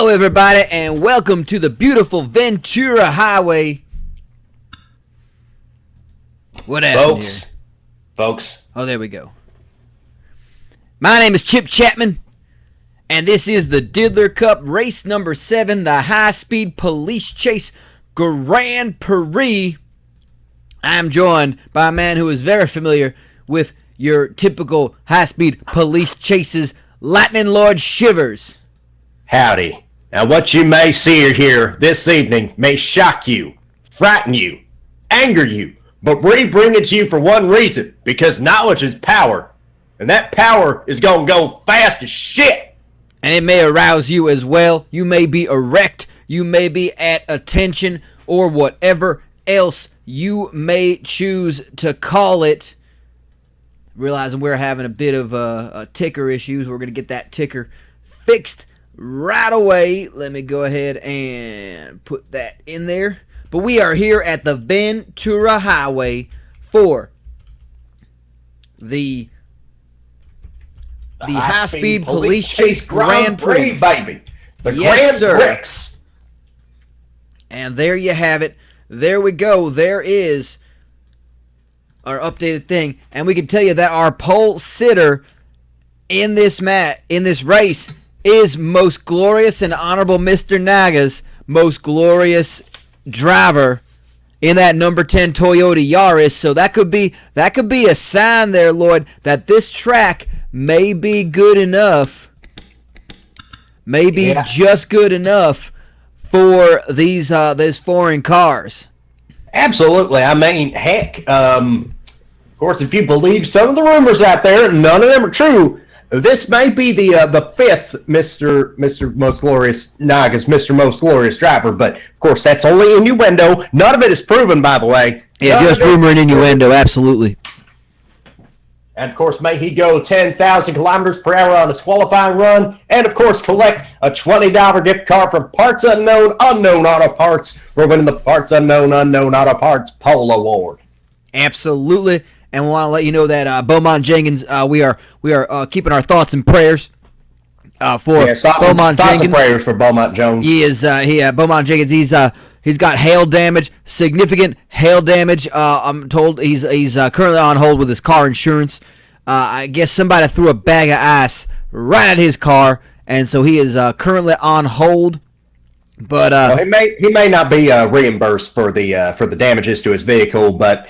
Hello, everybody, and welcome to the beautiful Ventura Highway. What happened here? Folks. Oh, there we go. My name is Chip Chapman, and this is the Diddler Cup race number 7, the high-speed police chase Grand Prix. I'm joined by a man who is very familiar with your typical high-speed police chases, Lightning Lord Shivers. Howdy. Now what you may see or hear this evening may shock you, frighten you, anger you, but we bring it to you for one reason, because knowledge is power, and that power is going to go fast as shit. And it may arouse you as well. You may be erect, you may be at attention, or whatever else you may choose to call it. Realizing we're having a bit of ticker issues, we're going to get that ticker fixed right away. Let me go ahead and put that in there. But we are here at the Ventura Highway for the high-speed police chase Grand Prix, baby. The yes, Grand sir. Prix. And there you have it. There we go. There is our updated thing. And we can tell you that our pole sitter in this race is most glorious and honorable Mr. Naga's most glorious driver in that number 10 Toyota Yaris. So that could be a sign there, Lord, that this track may be good enough, maybe just good enough for these foreign cars. Absolutely. I mean, heck, of course, if you believe some of the rumors out there, none of them are true. This may be the fifth Mr. Most Glorious Naga's Mr. Most Glorious driver, but of course that's only innuendo. None of it is proven, by the way. Yeah, just rumor and innuendo, absolutely. And of course, may he go 10,000 kilometers per hour on his qualifying run, and of course collect a $20 gift card from Parts Unknown Auto Parts for winning the Parts Unknown Auto Parts Pole Award. Absolutely. And we want to let you know that Beaumont Jenkins, we are keeping our thoughts and prayers for Beaumont Jenkins. Thoughts and prayers for Beaumont Jones. Beaumont Jenkins. He's got hail damage, significant hail damage. I'm told he's currently on hold with his car insurance. I guess somebody threw a bag of ice right at his car, and so he is currently on hold. But well, he may not be reimbursed for the damages to his vehicle, but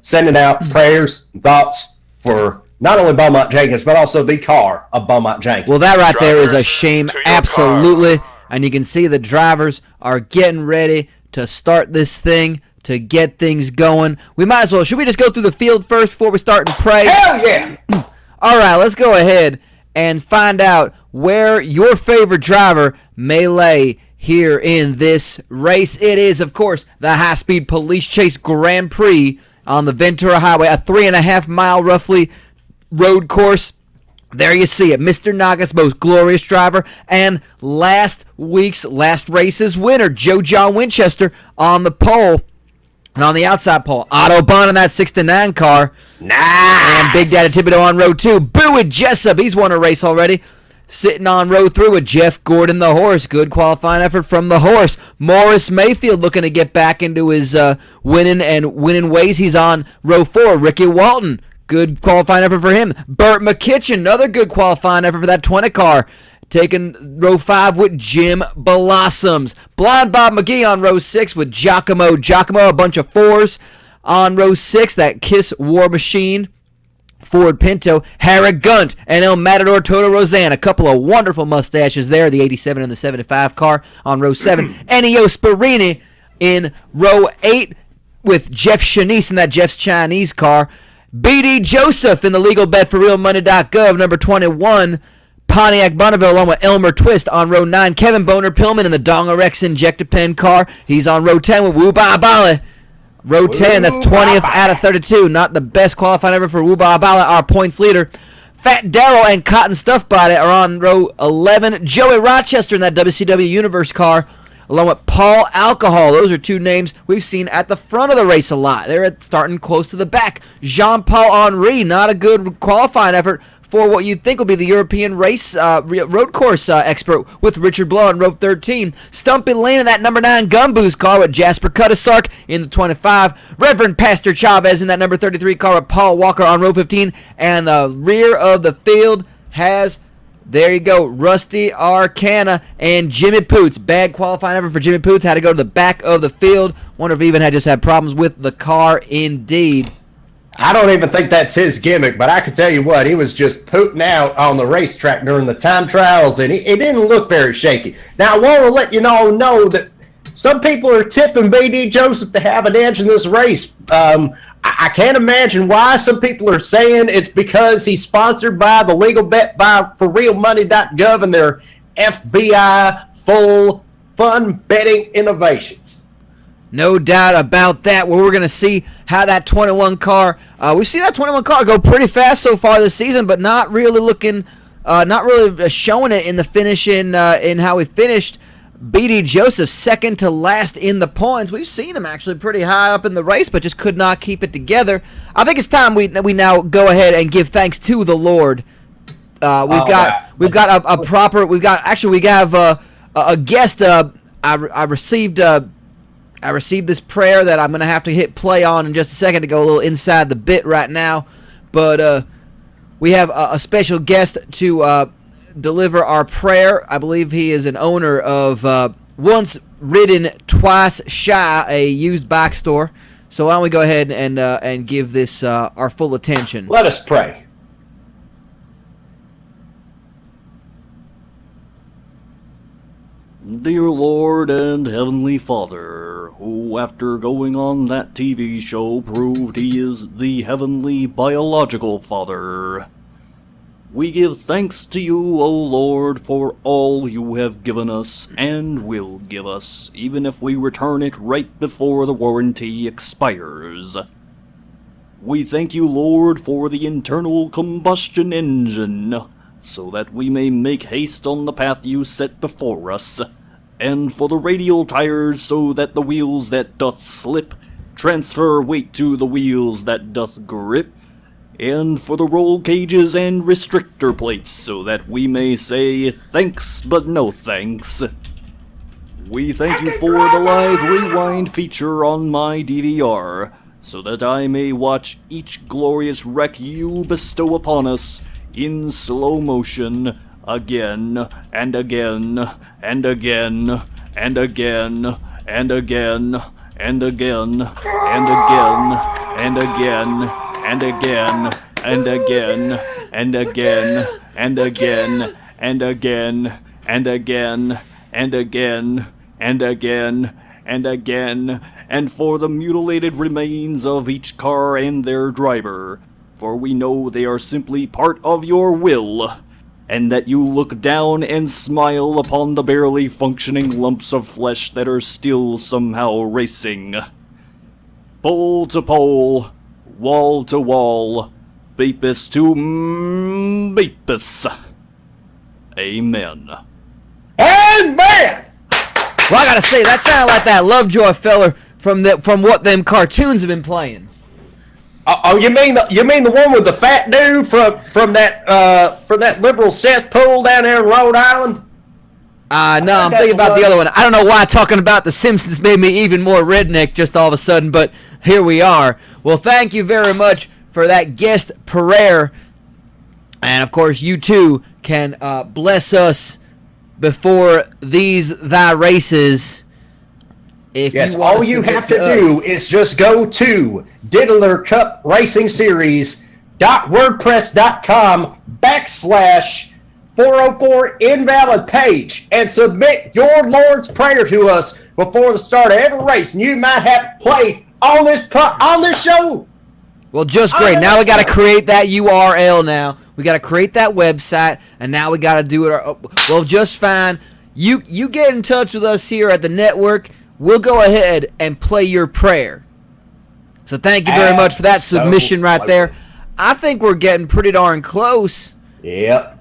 sending out prayers and thoughts for not only Beaumont Jenkins but also the car of Beaumont Jenkins. Well, that right there is a shame, absolutely. And you can see the drivers are getting ready to start this thing, to get things going. We might as well. Should we just go through the field first before we start and pray? Hell yeah! All right, let's go ahead and find out where your favorite driver may lay here in this race. It is, of course, the high-speed police chase Grand Prix on the Ventura Highway, a 3.5 mile roughly road course. There you see it, Mr. Naga's most glorious driver and last race's winner, Joe John Winchester, on the pole. And on the outside pole, Autobahn in that 69 car. Nice! And Big Daddy Thibodeau on row 2. Bowie Jessup, he's won a race already. Sitting on row 3 with Jeff Gordon, the horse. Good qualifying effort from the horse. Morris Mayfield looking to get back into his winning ways. He's on row 4. Ricky Walton, good qualifying effort for him. Burt McKitchen, another good qualifying effort for that 20 car. Taking row 5 with Jim Blossoms. Blind Bob McGee on row 6 with Giacomo, a bunch of 4s. On row 6, that Kiss War Machine Ford Pinto, Harry Gunt, and El Matador Toto Roseanne. A couple of wonderful mustaches there, the 87 and the 75 car on row 7. Ennio Sparini in row 8 with Jeff Shanice in that Jeff's Chinese car. B.D. Joseph in the legal bet for realmoney.gov, number 21. Pontiac Bonneville along with Elmer Twist on row 9. Kevin Boner Pillman in the Dongarex Injectapen car. He's on row 10 with Wu Ba Bala. Row 10, that's 20th out of 32. Not the best qualifying ever for Wuba Abala, our points leader. Fat Darrell and Cotton Stuff Body are on row 11. Joey Rochester in that WCW Universe car, along with Paul Alcohol. Those are two names we've seen at the front of the race a lot. They're starting close to the back. Jean-Paul Henry, not a good qualifying effort for what you'd think will be the European race road course expert with Richard Blow on row 13. Stumpy Lane in that number 9 Gumboos car with Jasper Cuttisark in the 25. Reverend Pastor Chavez in that number 33 car with Paul Walker on row 15. And the rear of the field has, there you go, Rusty Arcana and Jimmy Poots. Bad qualifying effort for Jimmy Poots. Had to go to the back of the field. Wonder if he even had just had problems with the car indeed. I don't even think that's his gimmick, but I can tell you what, he was just pooting out on the racetrack during the time trials, and it didn't look very shaky. Now, I want to let you all know that some people are tipping B.D. Joseph to have an edge in this race. I can't imagine why. Some people are saying it's because he's sponsored by the legal bet by forrealmoney.gov and their FBI full fun betting innovations. No doubt about that. Well, we're going to see how that 21 car, we see that 21 car go pretty fast so far this season, but not really looking, not really showing it in the finish in how we finished. B.D. Joseph second to last in the points. We've seen him actually pretty high up in the race, but just could not keep it together. I think it's time we now go ahead and give thanks to the Lord. We have a guest. I received this prayer that I'm going to have to hit play on in just a second to go a little inside the bit right now. But we have a special guest to deliver our prayer. I believe he is an owner of Once Ridden Twice Shy, a used bike store. So why don't we go ahead and give this our full attention. Let us pray. Dear Lord and Heavenly Father, who after going on that TV show proved he is the Heavenly Biological Father, we give thanks to you, O Lord, for all you have given us and will give us, even if we return it right before the warranty expires. We thank you, Lord, for the internal combustion engine, so that we may make haste on the path you set before us, and for the radial tires, so that the wheels that doth slip transfer weight to the wheels that doth grip, and for the roll cages and restrictor plates, so that we may say thanks but no thanks. We thank you for the live rewind feature on my DVR, so that I may watch each glorious wreck you bestow upon us in slow motion, again, and again, and again, and again, and again, and again, and again, and again, and again, and again, and again, and again, and again, and again, and again, and again, and again, and for the mutilated remains of each car and their driver, for we know they are simply part of your will, and that you look down and smile upon the barely functioning lumps of flesh that are still somehow racing. Pole to pole, wall to wall, beepus to beepus. Amen. Amen! Well, I gotta say, that sounded like that Lovejoy feller from what them cartoons have been playing. Oh, you mean the one with the fat dude from that liberal cesspool down there in Rhode Island? No, I'm thinking about the other one. I don't know why talking about The Simpsons made me even more redneck just all of a sudden, but here we are. Well, thank you very much for that guest prayer. And, of course, you too can bless us before these thy races. If yes, you all you have to do is just go to Diddler Cup Racing Series.wordpress.com/404 invalid page and submit your Lord's Prayer to us before the start of every race, and you might have to play on this show. Well, just great. Now we got to create that URL now. We got to create that website, and now we got to do it. Well, just fine. You get in touch with us here at the network. We'll go ahead and play your prayer. So thank you very much for that submission right there. I think we're getting pretty darn close. Yep.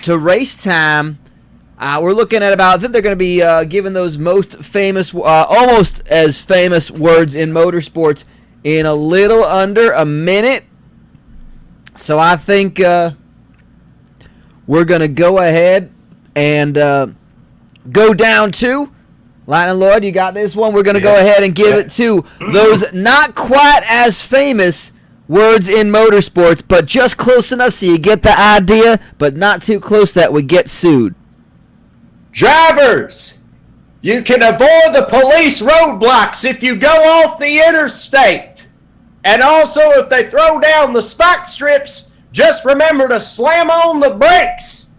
To race time. We're looking at about, I think they're going to be giving those most famous, almost as famous words in motorsports in a little under a minute. So I think we're going to go ahead and go down to Lightning Lord. You got this one. We're going to go ahead and give it to those not quite as famous words in motorsports, but just close enough so you get the idea, but not too close that we get sued. Drivers, you can avoid the police roadblocks if you go off the interstate. And also, if they throw down the spike strips, just remember to slam on the brakes.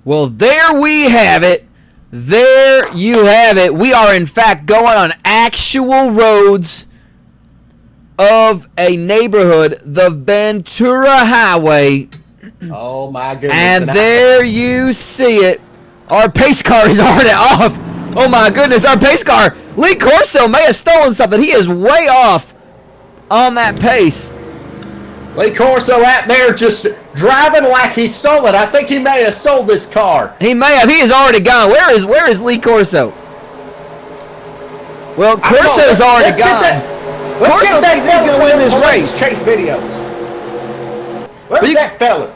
Well, there we have it. There you have it. We are, in fact, going on actual roads of a neighborhood, the Ventura Highway. Oh, my goodness. And there you see it. Our pace car is already off. Oh, my goodness. Our pace car. Lee Corso may have stolen something. He is way off on that pace. Lee Corso out there just driving like he stole it. I think he may have stole this car. He may have. He is already gone. Where is Lee Corso? Well, Corso's already gone. Corso thinks he's going to win this race. Chase videos. Where's that fella?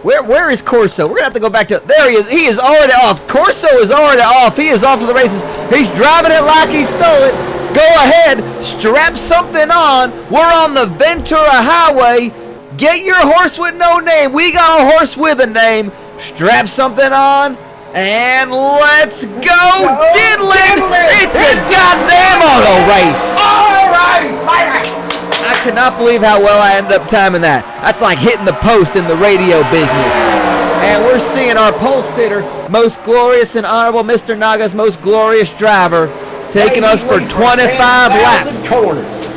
Where is Corso? We're going to have to go back to... There he is. He is already off. Corso is already off. He is off for the races. He's driving it like he stole it. Go ahead. Strap something on. We're on the Ventura Highway. Get your horse with no name. We got a horse with a name. Strap something on. And let's go diddling. It's a goddamn auto race. Auto race, baby. I cannot believe how well I ended up timing that. That's like hitting the post in the radio business. And we're seeing our pole sitter, most glorious and honorable Mr. Naga's most glorious driver, taking us for 25 laps. Corners.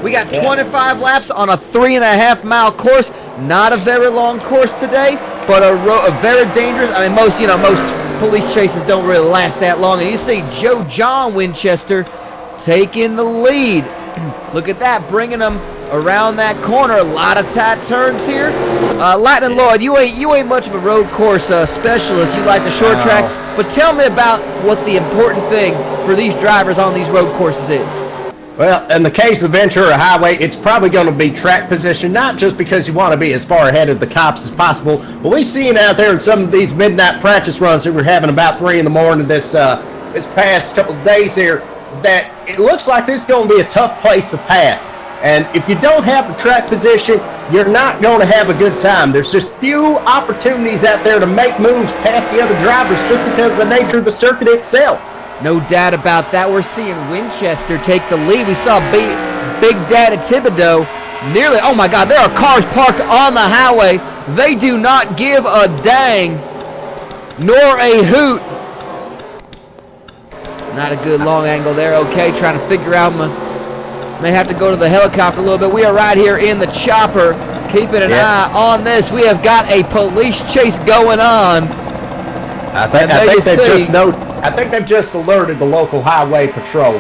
We got 25 laps on a 3.5 mile course. Not a very long course today, but a very dangerous. I mean, most police chases don't really last that long. And you see Joe John Winchester taking the lead. Look at that, bringing them around that corner. A lot of tight turns here. Lightning Lloyd, you ain't much of a road course specialist. You like the short tracks, but tell me about what the important thing for these drivers on these road courses is. Well, in the case of Ventura Highway, it's probably going to be track position, not just because you want to be as far ahead of the cops as possible, but we've seen out there in some of these midnight practice runs that we're having about 3 in the morning this past couple of days here, is that it looks like this is going to be a tough place to pass. And if you don't have the track position, you're not going to have a good time. There's just few opportunities out there to make moves past the other drivers just because of the nature of the circuit itself. No doubt about that. We're seeing Winchester take the lead. We saw Big Daddy Thibodeau nearly... Oh, my God. There are cars parked on the highway. They do not give a dang nor a hoot. Not a good long angle there. Okay, trying to figure out... May have to go to the helicopter a little bit. We are right here in the chopper, keeping an eye on this. We have got a police chase going on. I think they've just alerted the local highway patrol.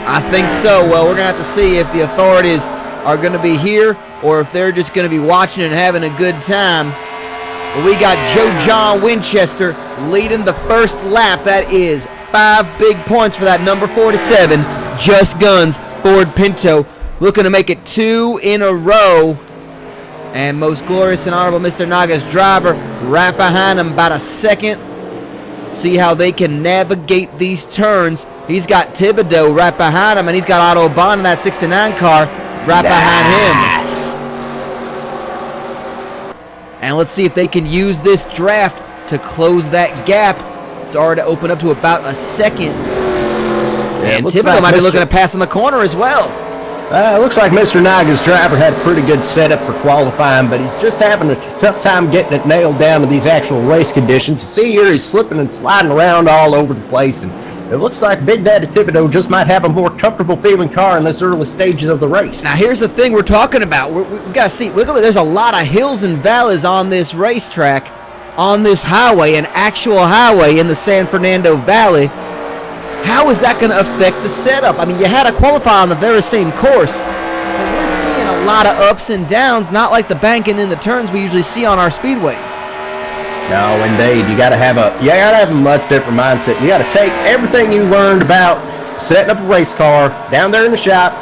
I think so. Well, we're going to have to see if the authorities are going to be here or if they're just going to be watching and having a good time. But we got Joe John Winchester leading the first lap. That is 5 big points for that number 47, Just Guns Ford Pinto, looking to make it 2 in a row. And most glorious and honorable Mr. Naga's driver right behind him, about a second. See how they can navigate these turns. He's got Thibodeau right behind him, and he's got Otto Bond in that 69 car right behind him. And let's see if they can use this draft to close that gap. It's already opened up to about a second. And Thibodeau might be looking to pass in the corner as well. It looks like Mr. Naga's driver had a pretty good setup for qualifying, but he's just having a tough time getting it nailed down to these actual race conditions. You see here, he's slipping and sliding around all over the place, and it looks like Big Daddy Thibodeau just might have a more comfortable feeling car in this early stages of the race. Now, here's the thing we're talking about. We got to see. Look, there's a lot of hills and valleys on this racetrack, on this highway, an actual highway in the San Fernando Valley. How is that going to affect the setup? I mean, you had to qualify on the very same course, but we're seeing a lot of ups and downs, not like the banking in the turns we usually see on our speedways. No, indeed. You got to have a much different mindset. You got to take everything you learned about setting up a race car down there in the shop,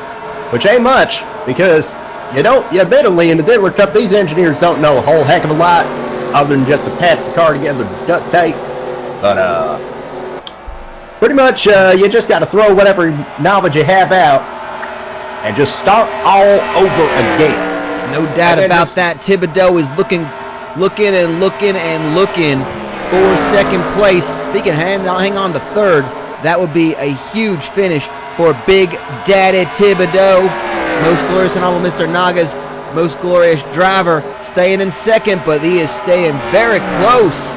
which ain't much, because admittedly, in the Diddler Cup, these engineers don't know a whole heck of a lot other than just to pat the car together with duct tape. But pretty much, you just got to throw whatever knowledge you have out and just start all over again. No doubt about that. Thibodeau is looking for second place. If he can hang on to third, that would be a huge finish for Big Daddy Thibodeau. Most glorious and humble Mr. Naga's most glorious driver, staying in second, but he is staying very close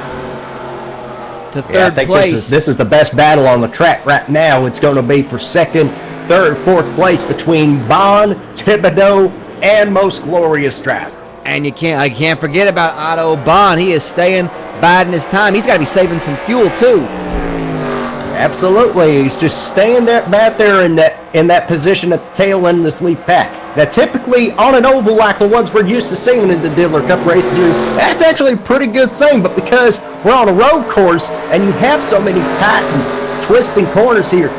to third place. This is the best battle on the track right now. It's going to be for second, third, fourth place between Bond, Thibodeau, and most glorious driver. And I can't forget about Otto Bond. He is staying, biding his time. He's got to be saving some fuel too. Absolutely, he's just staying back there in that position at the tail end of this lead pack. Now, typically on an oval like the ones we're used to seeing in the Diddler Cup races, that's actually a pretty good thing. But because we're on a road course and you have so many tight and twisting corners here,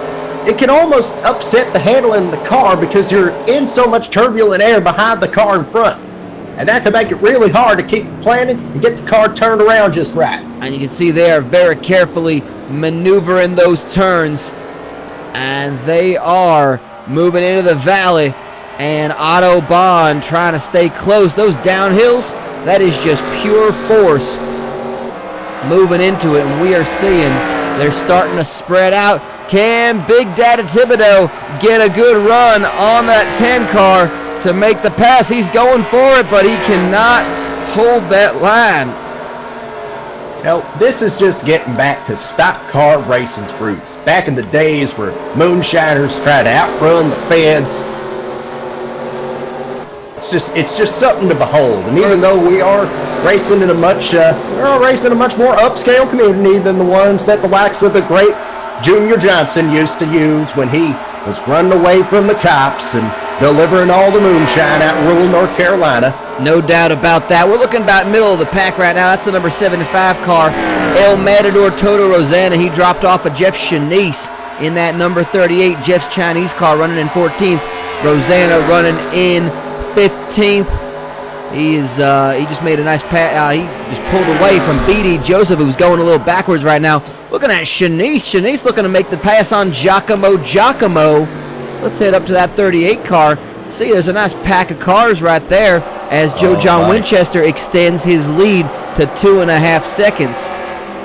it can almost upset the handling of the car because you're in so much turbulent air behind the car in front. And that can make it really hard to keep planning and get the car turned around just right. And you can see they are very carefully maneuvering those turns. And they are moving into the valley. And Otto Bond trying to stay close. Those downhills, that is just pure force moving into it. And we are seeing they're starting to spread out. Can Big Daddy Thibodeau get a good run on that 10 car to make the pass? He's going for it, but he cannot hold that line. Now, this is just getting back to stock car racing's roots. Back in the days where moonshiners tried to outrun the feds. It's just something to behold. And even though we are racing in a much more upscale community than the ones that the likes of the great Junior Johnson used to use when he was running away from the cops and delivering all the moonshine out in rural North Carolina. No doubt about that. We're looking about middle of the pack right now. That's the number 75 car, El Matador Toto Rosanna. He dropped off of Jeff Shanice in that number 38 Jeff's Chinese car, running in 14th. Rosanna running in 15th. He just made a nice pass. He just pulled away from B.D. Joseph, who's going a little backwards right now. Looking at Shanice. Shanice looking to make the pass on Giacomo. Let's head up to that 38 car. See, there's a nice pack of cars right there as Joe John Winchester extends his lead to 2.5 seconds.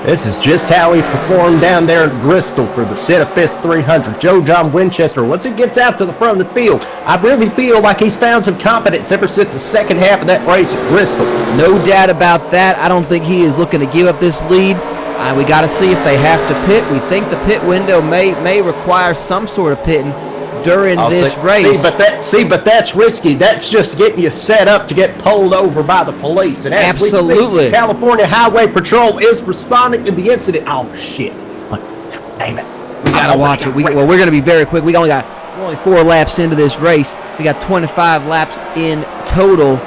This is just how he performed down there at Bristol for the Cinefist 300. Joe John Winchester, once he gets out to the front of the field, I really feel like he's found some confidence ever since the second half of that race at Bristol. No doubt about that. I don't think he is looking to give up this lead. We got to see if they have to pit. We think the pit window may require some sort of pitting during this race. But that's risky. That's just getting you set up to get pulled over by the police. And absolutely, California Highway Patrol is responding to the incident. Oh shit! Damn it! We gotta watch it. We're gonna be very quick. We're only 4 laps into this race. We got 25 laps in total,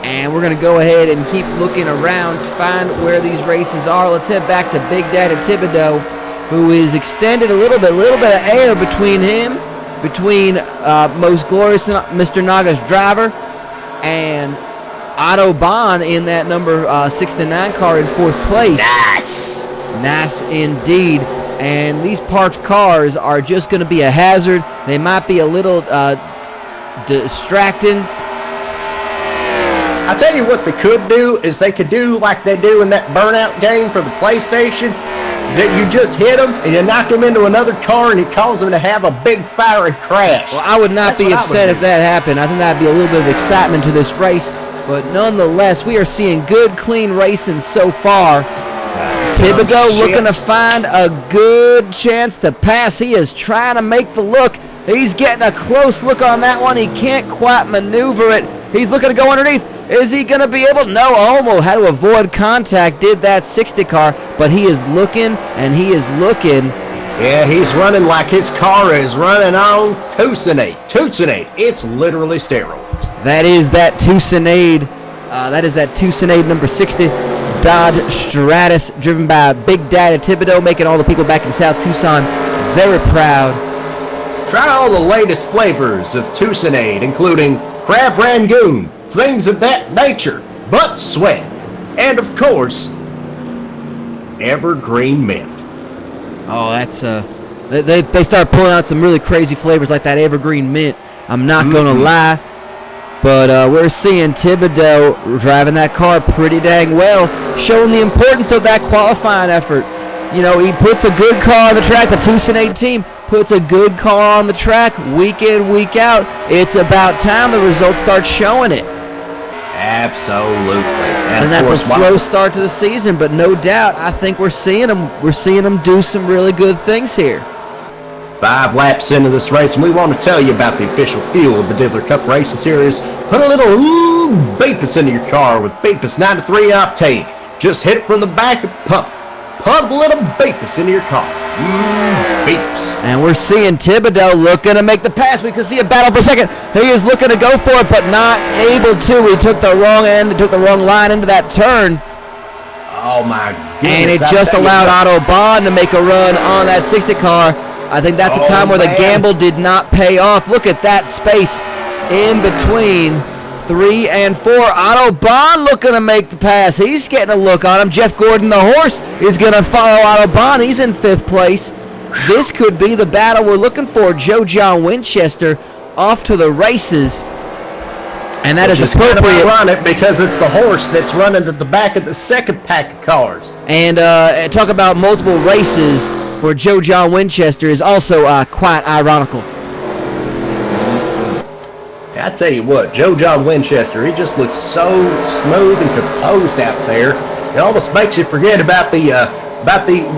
and we're gonna go ahead and keep looking around to find where these races are. Let's head back to Big Daddy Thibodeau, who is extended a little bit of air between him. Between Most Glorious Mr. Naga's driver and Otto Bond in that number 69 car in 4th place. Nice indeed. And these parked cars are just going to be a hazard. They might be a little distracting. I'll tell you what they could do is they could do like they do in that Burnout game for the PlayStation. Is that you just hit him and you knock him into another car and it causes him to have a big fiery crash. Well, I would not be upset if that happened. I think that would be a little bit of excitement to this race. But nonetheless, we are seeing good, clean racing so far. Thibodeau looking to find a good chance to pass. He is trying to make the look. He's getting a close look on that one. He can't quite maneuver it. He's looking to go underneath. Is he going to be able to? No, almost had to avoid contact, did that 60 car, but he is looking, and he is looking. Yeah, he's running like his car is running on Tucson-ade. It's literally steroids. That is that Tucson-ade number 60 Dodge Stratus, driven by Big Daddy Thibodeau, making all the people back in South Tucson very proud. Try all the latest flavors of Tucsonade, including Crab Rangoon, things of that nature, butt sweat, and of course, Evergreen Mint. Oh, that's they start pulling out some really crazy flavors like that Evergreen Mint. I'm not gonna lie, but we're seeing Thibodeau driving that car pretty dang well, showing the importance of that qualifying effort. You know, he puts a good car on the track. The Tucson team puts a good car on the track week in, week out. It's about time the results start showing it. Absolutely. And that's a slow start to the season, but no doubt, I think we're seeing them do some really good things here. 5 laps into this race, and we want to tell you about the official fuel of the Diddler Cup Racing Series. Put a little Beepus into your car with Beepus 93 octane. Just hit it from the back and pump. Put a little Beepus into your car. Beepus. And we're seeing Thibodeau looking to make the pass. We could see a battle for a second. He is looking to go for it, but not able to. He took the wrong end, took the wrong line into that turn. Oh my goodness. And it just allowed Otto Bond to make a run on that 60 car. I think that's a time where the gamble did not pay off. Look at that space in between 3 and 4. Otto Bond looking to make the pass. He's getting a look on him. Jeff Gordon, the horse, is going to follow Otto Bond. He's in 5th place. This could be the battle we're looking for. Joe John Winchester off to the races. And that is appropriate. Kind of ironic because it's the horse that's running at the back of the second pack of cars. And talk about multiple races for Joe John Winchester is also quite ironical. I tell you what, Joe John Winchester, he just looks so smooth and composed out there. It almost makes you forget about the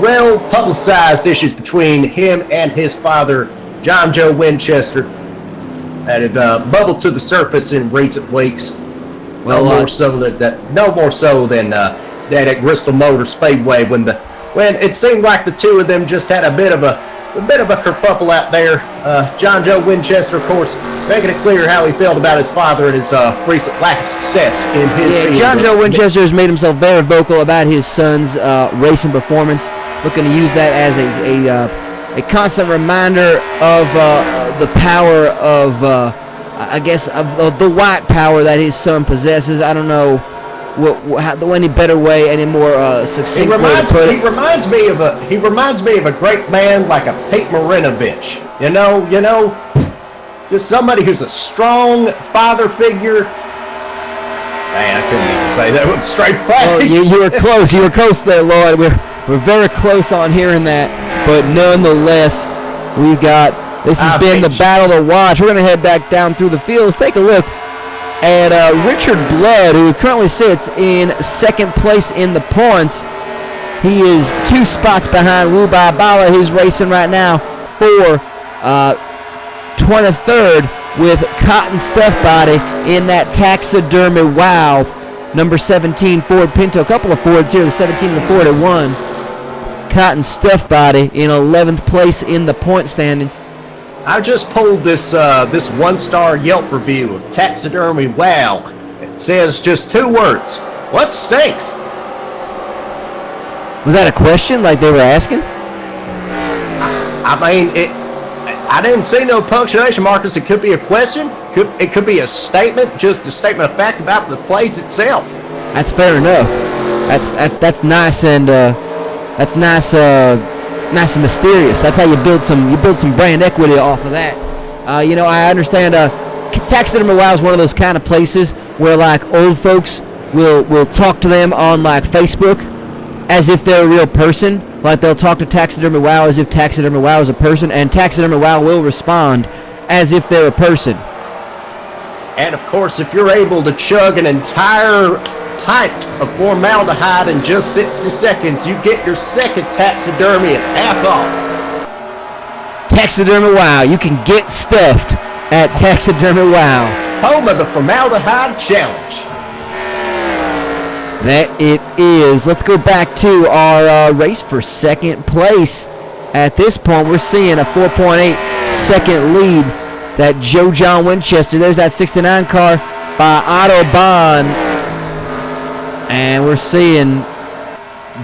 well-publicized issues between him and his father, John Joe Winchester, that have bubbled to the surface in recent weeks. Well, no more so than that at Bristol Motor Speedway when it seemed like the two of them just had a bit of a kerfuffle out there. John Joe Winchester, of course, making it clear how he felt about his father and his recent lack of success in his field. John Joe Winchester has made himself very vocal about his son's racing performance, looking to use that as a constant reminder of the power of, of the white power that his son possesses. I don't know any better way, any more succinct way to put it. He reminds me of a great man like a Pete Marinovich. You know, just somebody who's a strong father figure. Man, I couldn't even say that with a straight face. Well, you were close. You were close there, Lloyd. We're very close on hearing that, but nonetheless, we've got. This has been the battle to watch. We're going to head back down through the fields. Take a look at Richard Blood, who currently sits in 2nd place in the points. He is 2 spots behind Wubai Bala, who's racing right now for 23rd with Cotton Stuff Body in that Taxidermy Wow number 17 Ford Pinto. A couple of Fords here, the 17 and the Ford at 1. Cotton Stuff Body in 11th place in the point standings. I just pulled this 1-star Yelp review of Taxidermy Wow. It says just 2 words. What stinks? Was that a question like they were asking? I mean, I didn't see no punctuation markers. It could be a question. It could be a statement, just a statement of fact about the place itself. That's fair enough. That's nice and that's nice. Nice and mysterious. That's how you build some brand equity off of that. I understand. Taxidermy Wow is one of those kind of places where like old folks will talk to them on like Facebook as if they're a real person. Like they'll talk to Taxidermy Wow as if Taxidermy Wow is a person, and Taxidermy Wow will respond as if they're a person. And of course, if you're able to chug an entire pint of formaldehyde in just 60 seconds, you get your second taxidermy at half off. Taxidermy Wow. You can get stuffed at Taxidermy Wow. Home of the Formaldehyde Challenge. That it is. Let's go back to our race for 2nd place. At this point, we're seeing a 4.8 second lead. That Joe John Winchester. There's that 69 car by Otto Bond. And we're seeing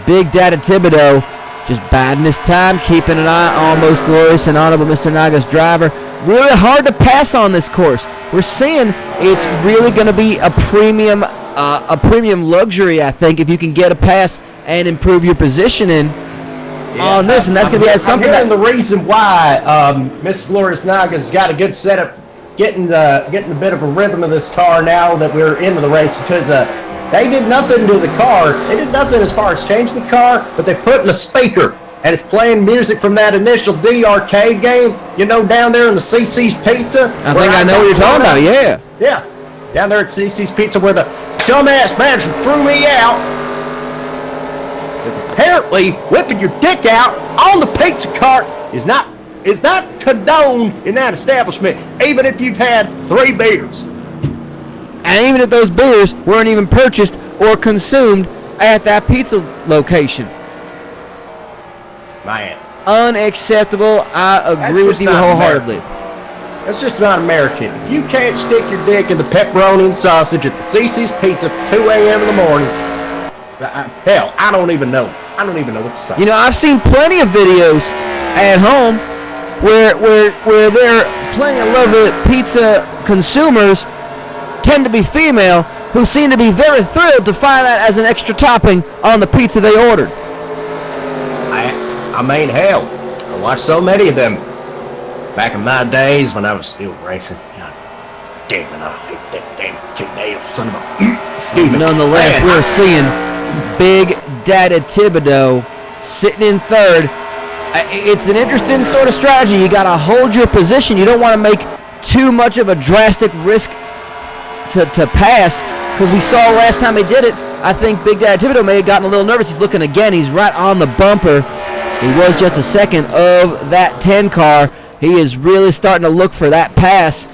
Big Daddy Thibodeau just biding his time, keeping an eye on Most Glorious and Honorable Mr. Naga's driver. Really hard to pass on this course. We're seeing it's really going to be a premium luxury, I think, if you can get a pass and improve your positioning on this, and that's going to be something that the reason why Mr. Glorious Naga's got a good setup, getting a bit of a rhythm of this car now that we're into the race, because they did nothing to the car. They did nothing as far as changing the car, but they put in a speaker, and it's playing music from that initial D arcade game, down there in the CC's Pizza. I think I know what you're talking about, yeah. Yeah, down there at CC's Pizza where the dumbass manager threw me out. Because apparently whipping your dick out on the pizza cart is not condoned in that establishment, even if you've had 3 beers. And even if those beers weren't even purchased or consumed at that pizza location. Man. Unacceptable. I agree with you wholeheartedly. That's just not American. If you can't stick your dick in the pepperoni and sausage at the CC's Pizza at 2 a.m. in the morning, hell, I don't even know. I don't even know what to say. I've seen plenty of videos at home where there are plenty of lovely pizza consumers, tend to be female, who seem to be very thrilled to find that as an extra topping on the pizza they ordered. I mean, hell, I watched so many of them back in my days when I was still racing. God damn it, I hate that damn tornado, son of a... Excuse me. Nonetheless, we're seeing Big Daddy Thibodeau sitting in third. It's an interesting sort of strategy. You got to hold your position. You don't want to make too much of a drastic risk to pass, because we saw last time he did it, I think Big Daddy Thibodeau may have gotten a little nervous. He's looking again. He's right on the bumper. He was just a second of that 10 car. He is really starting to look for that pass.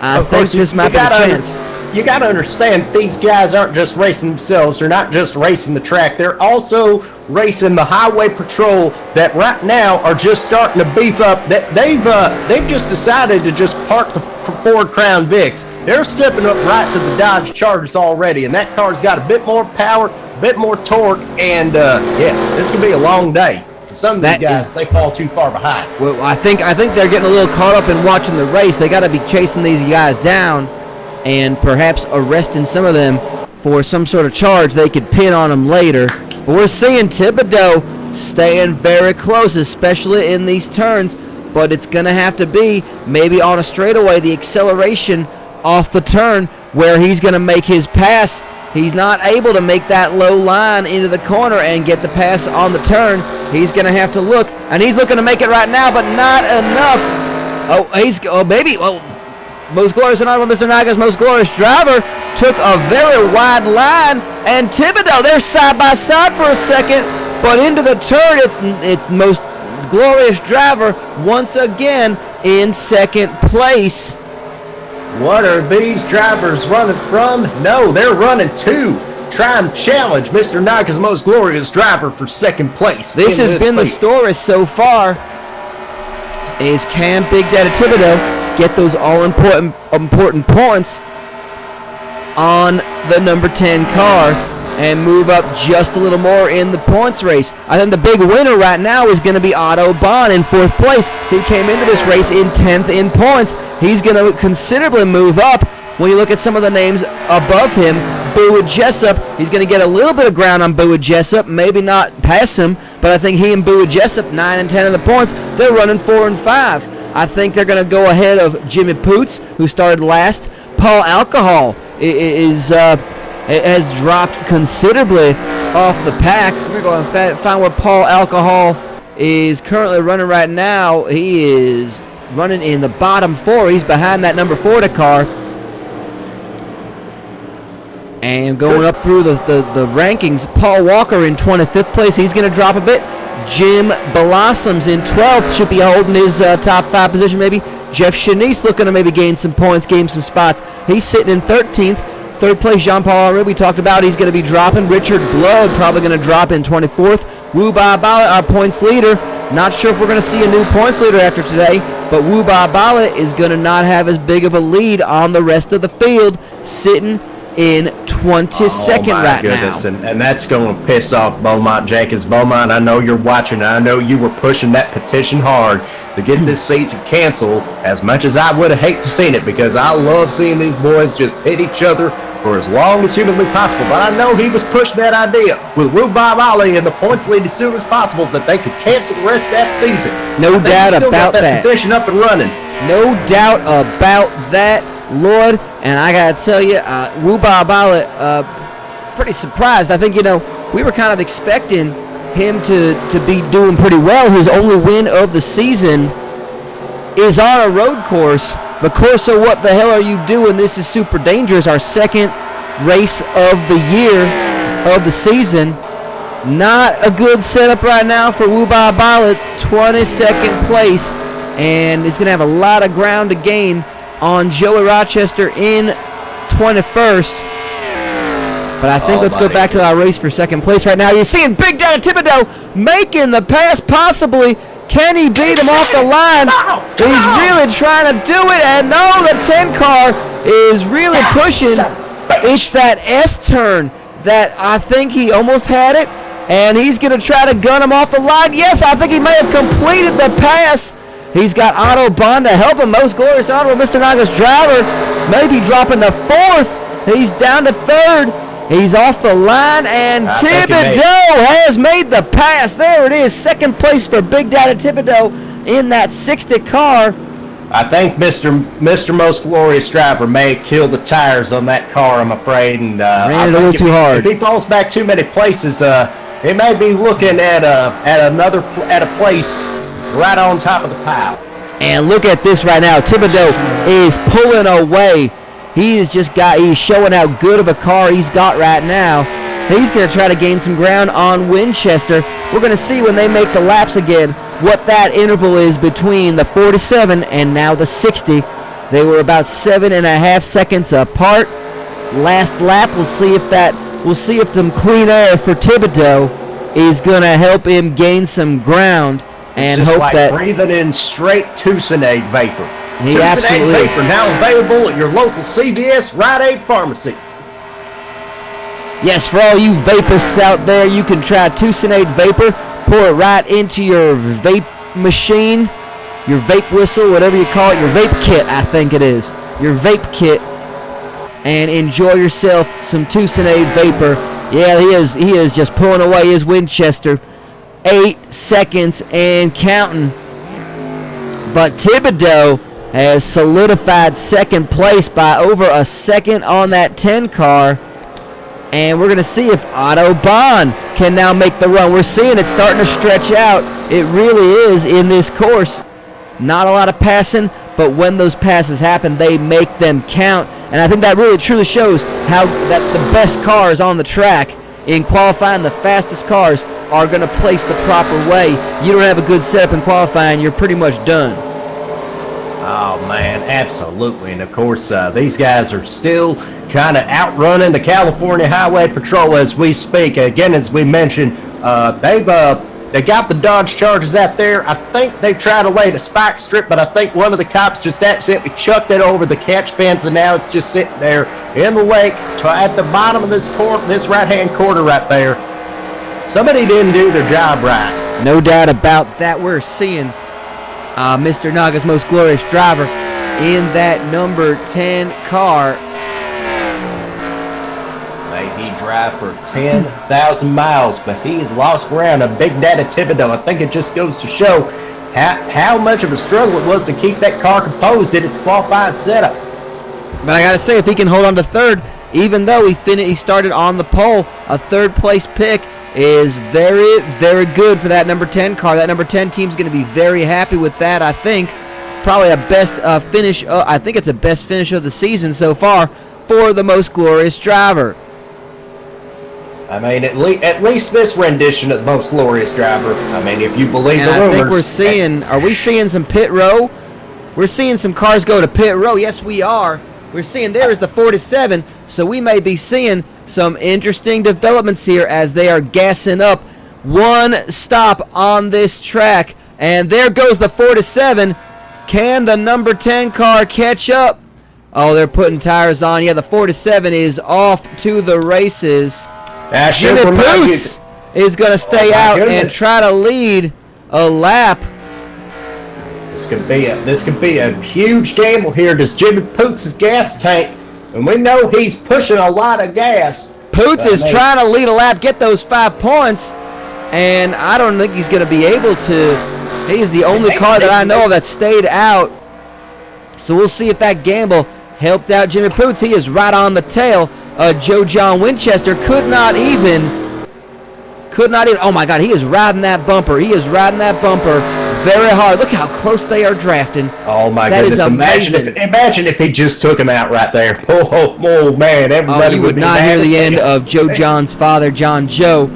I think this might be the chance. You got to understand, these guys aren't just racing themselves. They're not just racing the track. They're also racing the highway patrol that right now are just starting to beef up. They've just decided to just park the Ford Crown Vics. They're stepping up right to the Dodge Chargers already, and that car's got a bit more power, a bit more torque, and this could be a long day. Some of these guys, they fall too far behind. Well, I think they're getting a little caught up in watching the race. They got to be chasing these guys down and perhaps arresting some of them for some sort of charge they could pin on them later. But we're seeing Thibodeau staying very close, especially in these turns. But it's going to have to be maybe on a straightaway, the acceleration off the turn where he's going to make his pass. He's not able to make that low line into the corner and get the pass on the turn. He's going to have to look, and he's looking to make it right now, but not enough. Most Glorious and Honorable Mr. Naga's Most Glorious driver took a very wide line, and Thibodeau, they're side by side for a second, but into the turn, it's Most Glorious driver once again in second place. What are these drivers running from? No, they're running to try and challenge Mr. Naga's Most Glorious driver for second place. This has been the story so far. Is can Big Daddy Thibodeau get those all-important points on the number 10 car and move up just a little more in the points race? I think the big winner right now is going to be Otto Bahn in 4th place. He came into this race in 10th in points. He's going to considerably move up. When you look at some of the names above him, Bowie Jessup, he's going to get a little bit of ground on Bowie Jessup, maybe not pass him, but I think he and Bowie Jessup, 9 and 10 in the points, they're running 4 and 5. I think they're going to go ahead of Jimmy Poots, who started last. Paul Alcohol has dropped considerably off the pack. We're going to find where Paul Alcohol is currently running right now. He is running in the bottom 4. He's behind that number 40 car. And going up through the rankings, Paul Walker in 25th place. He's going to drop a bit. Jim Blossoms in 12th. Should be holding his top 5 position maybe. Jeff Shanice looking to maybe gain some points, gain some spots. He's sitting in 13th. 3rd place, Jean-Paul Henry, we talked about. He's going to be dropping. Richard Blood probably going to drop in 24th. Wu Ba Bala, our points leader. Not sure if we're going to see a new points leader after today, but Wu Ba Bala is going to not have as big of a lead on the rest of the field, sitting in 22nd right now. And that's going to piss off Beaumont Jenkins. Beaumont, I know you're watching. I know you were pushing that petition hard to get this season canceled, as much as I would have hated to seen it, because I love seeing these boys just hit each other for as long as humanly possible. But I know he was pushing that idea with Rhubarb Ali and the points lead as soon as possible that they could cancel the rest of that season. No doubt about that. Petition up and running. No doubt about that, Lord. And I gotta tell you, Rhubarb Ali, pretty surprised. I think, we were kind of expecting him to be doing pretty well. His only win of the season is on a road course. The course of What the Hell Are You Doing? This is Super Dangerous, our second race of the year, of the season. Not a good setup right now for Rhubarb Ali, 22nd place, and he's going to have a lot of ground to gain on Joey Rochester in 21st. But I think let's go back to our race for second place right now. You're seeing Big Daddy Thibodeau making the pass, possibly. Can he beat him off the line? He's really trying to do it, and no, the 10 car is really pushing. It's that S turn that I think he almost had it, and he's going to try to gun him off the line. Yes, I think he may have completed the pass. He's got Autobahn to help him. Most Glorious Honorable Mr. Naga's driver, maybe dropping to 4th. He's down to 3rd. He's off the line, and Thibodeau has made the pass. There it is, second place for Big Daddy Thibodeau in that 60 car. I think Mr. Most Glorious Driver may kill the tires on that car, I'm afraid. And ran it a little too hard. If he falls back too many places, he may be looking at a place right on top of the pile. And look at this right now. Thibodeau is pulling away. He's showing how good of a car he's got right now. He's going to try to gain some ground on Winchester. We're going to see when they make the laps again what that interval is between the 47 and now the 60. They were about 7.5 seconds apart. Last lap, we'll see if some clean air for Thibodeau is going to help him gain some ground, and it's just hope like that breathing in straight Tucson-Aid vapor. He absolutely is. Vapor now available at your local CVS Rite Aid pharmacy. Yes, for all you vapists out there, you can try Tucson-Aid Vapor. Pour it right into your vape machine, your vape whistle, whatever you call it, your vape kit, I think it is. Your vape kit, and enjoy yourself some Tucson-Aid Vapor. Yeah, he is just pulling away his Winchester. 8 seconds and counting. But Thibodeau has solidified second place by over a second on that 10 car. And we're going to see if Autobahn can now make the run. We're seeing it starting to stretch out. It really is in this course. Not a lot of passing, but when those passes happen, they make them count. And I think that really truly shows how that the best cars on the track in qualifying, the fastest cars, are going to place the proper way. You don't have a good setup in qualifying, you're pretty much done. Oh, man, absolutely. And, of course, these guys are still kind of outrunning the California Highway Patrol as we speak. Again, as we mentioned, they got the Dodge Chargers out there. I think they tried to lay the spike strip, but I think one of the cops just accidentally chucked it over the catch fence, and now it's just sitting there in the lake at the bottom of this right-hand corner right there. Somebody didn't do their job right. No doubt about that. We're seeing Mr. Naga's Most Glorious Driver in that number 10 car. He drive for 10,000 miles, but he has lost ground on Big Daddy Thibodeau. I think it just goes to show how much of a struggle it was to keep that car composed in its qualifying setup. But I got to say, if he can hold on to third, even though he started on the pole, a third-place pick is very, very good for that number 10 car. That number 10 team's going to be very happy with that, I think. Probably a best finish. I think it's a best finish of the season so far for the Most Glorious Driver. I mean, at least this rendition of the Most Glorious Driver. I mean, if you believe and the rumors. I think we're seeing. Are we seeing some pit row? We're seeing some cars go to pit row. Yes, we are. We're seeing there is the 47. So we may be seeing some interesting developments here as they are gassing up one stop on this track. And there goes the 47. Can the number 10 car catch up? Oh, they're putting tires on. Yeah, the 4-7 is off to the races. Jimmy Poots is going to stay out and try to lead a lap. This could be a huge gamble here. Does Jimmy Poots' gas tank, and we know he's pushing a lot of gas. Poots is trying to lead a lap, get those 5 points, and I don't think he's going to be able to. He's the only car that I know of that stayed out. So we'll see if that gamble helped out Jimmy Poots. He is right on the tail. Joe John Winchester could not even. Oh my God, he is riding that bumper. He is riding that bumper very hard. Look how close they are drafting. Oh my goodness! That is amazing. Imagine if he just took him out right there. Oh man, everybody you would not hear the end of Joe John's father, John Joe.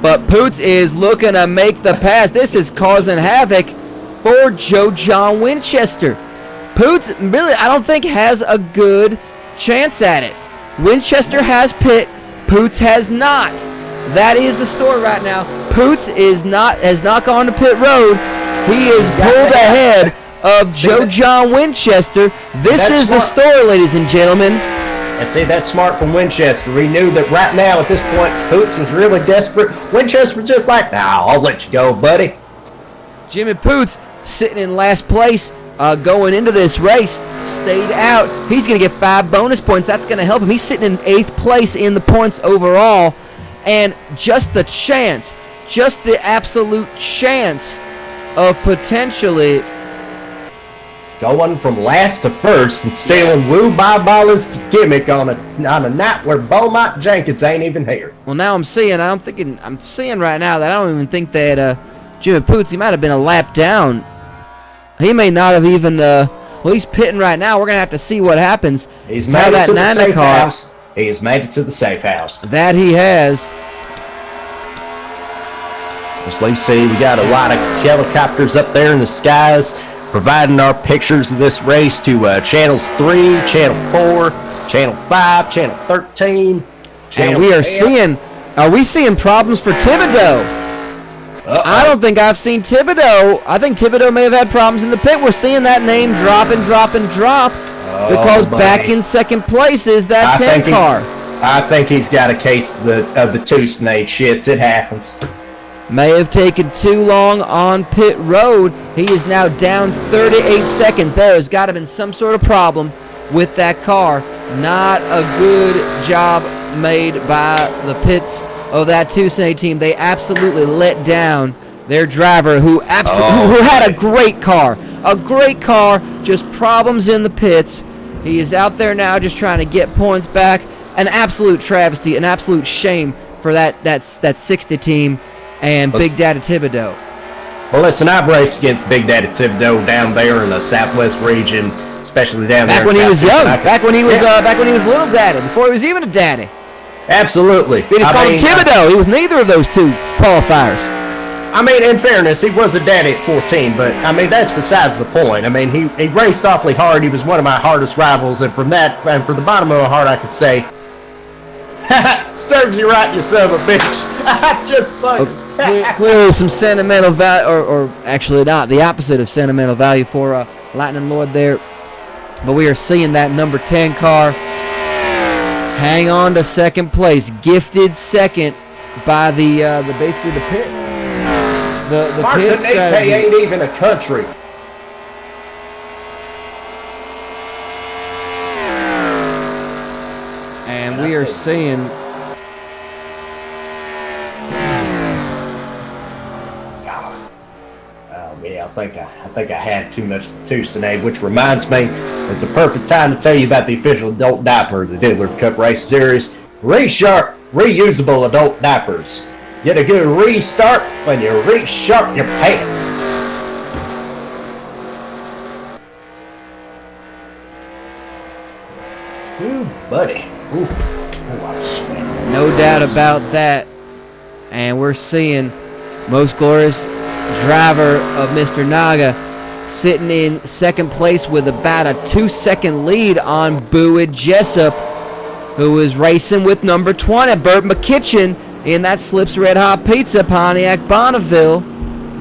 But Poots is looking to make the pass. This is causing havoc for Joe John Winchester. Poots really, I don't think, has a good chance at it. Winchester has pit. Poots has not. That is the story right now. Poots has not gone to pit road. He is pulled ahead of Joe John Winchester. This is the story, ladies and gentlemen. And see, that's smart from Winchester. He knew that right now at this point, Poots was really desperate. Winchester was just like, nah, I'll let you go, buddy. Jimmy Poots sitting in last place going into this race, stayed out. He's going to get 5 bonus points. That's going to help him. He's sitting in 8th place in the points overall. And just the chance, just the absolute chance of potentially going from last to first and stealing Woo Bye Baller's gimmick on a night where Beaumont Jenkins ain't even here. Well, now I'm seeing right now that I don't even think that Jimmy Poots, he might have been a lap down. He may not have even he's pitting right now. We're gonna have to see what happens. He's made it to the safe house. He has made it to the safe house. That he has. As we see, we got a lot of helicopters up there in the skies, providing our pictures of this race to channels 3, channel 4, channel 5, channel 13. And we are 10. Are we seeing problems for Thibodeau? I don't think I've seen Thibodeau. I think Thibodeau may have had problems in the pit. We're seeing that name drop and drop and drop because back in second place is that 10 car. I think he's got a case of the two snake shits. It happens. May have taken too long on pit road. He is now down 38 seconds. There has got to have been some sort of problem with that car. Not a good job made by the pits of that Tucson team. They absolutely let down their driver who had a great car. A great car, just problems in the pits. He is out there now just trying to get points back. An absolute travesty, an absolute shame for that 60 team and Big Daddy Thibodeau. Well, listen, I've raced against Big Daddy Thibodeau down there in the Southwest region, especially down there. Back when he was young. Back when he was little daddy, before he was even a daddy. Absolutely. They just called him Thibodeau. He was neither of those two qualifiers. I mean, in fairness, he was a daddy at 14, but, I mean, that's besides the point. I mean, he raced awfully hard. He was one of my hardest rivals, and from that, and from the bottom of my heart, I could say, serves you right, you son of a bitch. I just fucking... Clearly some sentimental value, or actually not, the opposite of sentimental value for Lightning Lord there. But we are seeing that number 10 car hang on to second place, gifted second by the basically the pit. The pit strategy. ain't even a country. And we are seeing. I think I had too much Tucson, which reminds me, it's a perfect time to tell you about the official adult diaper of the Diddler Cup Race Series. Resharp reusable adult diapers. Get a good restart when you resharp your pants. Ooh, buddy. Ooh, I'm sweating. No doubt about that. And we're seeing Most Glorious driver of Mr. Naga sitting in second place with about a 2-second lead on Bowie Jessup, who is racing with number 20, Burt McKitchen, in that Slips Red Hot Pizza, Pontiac Bonneville.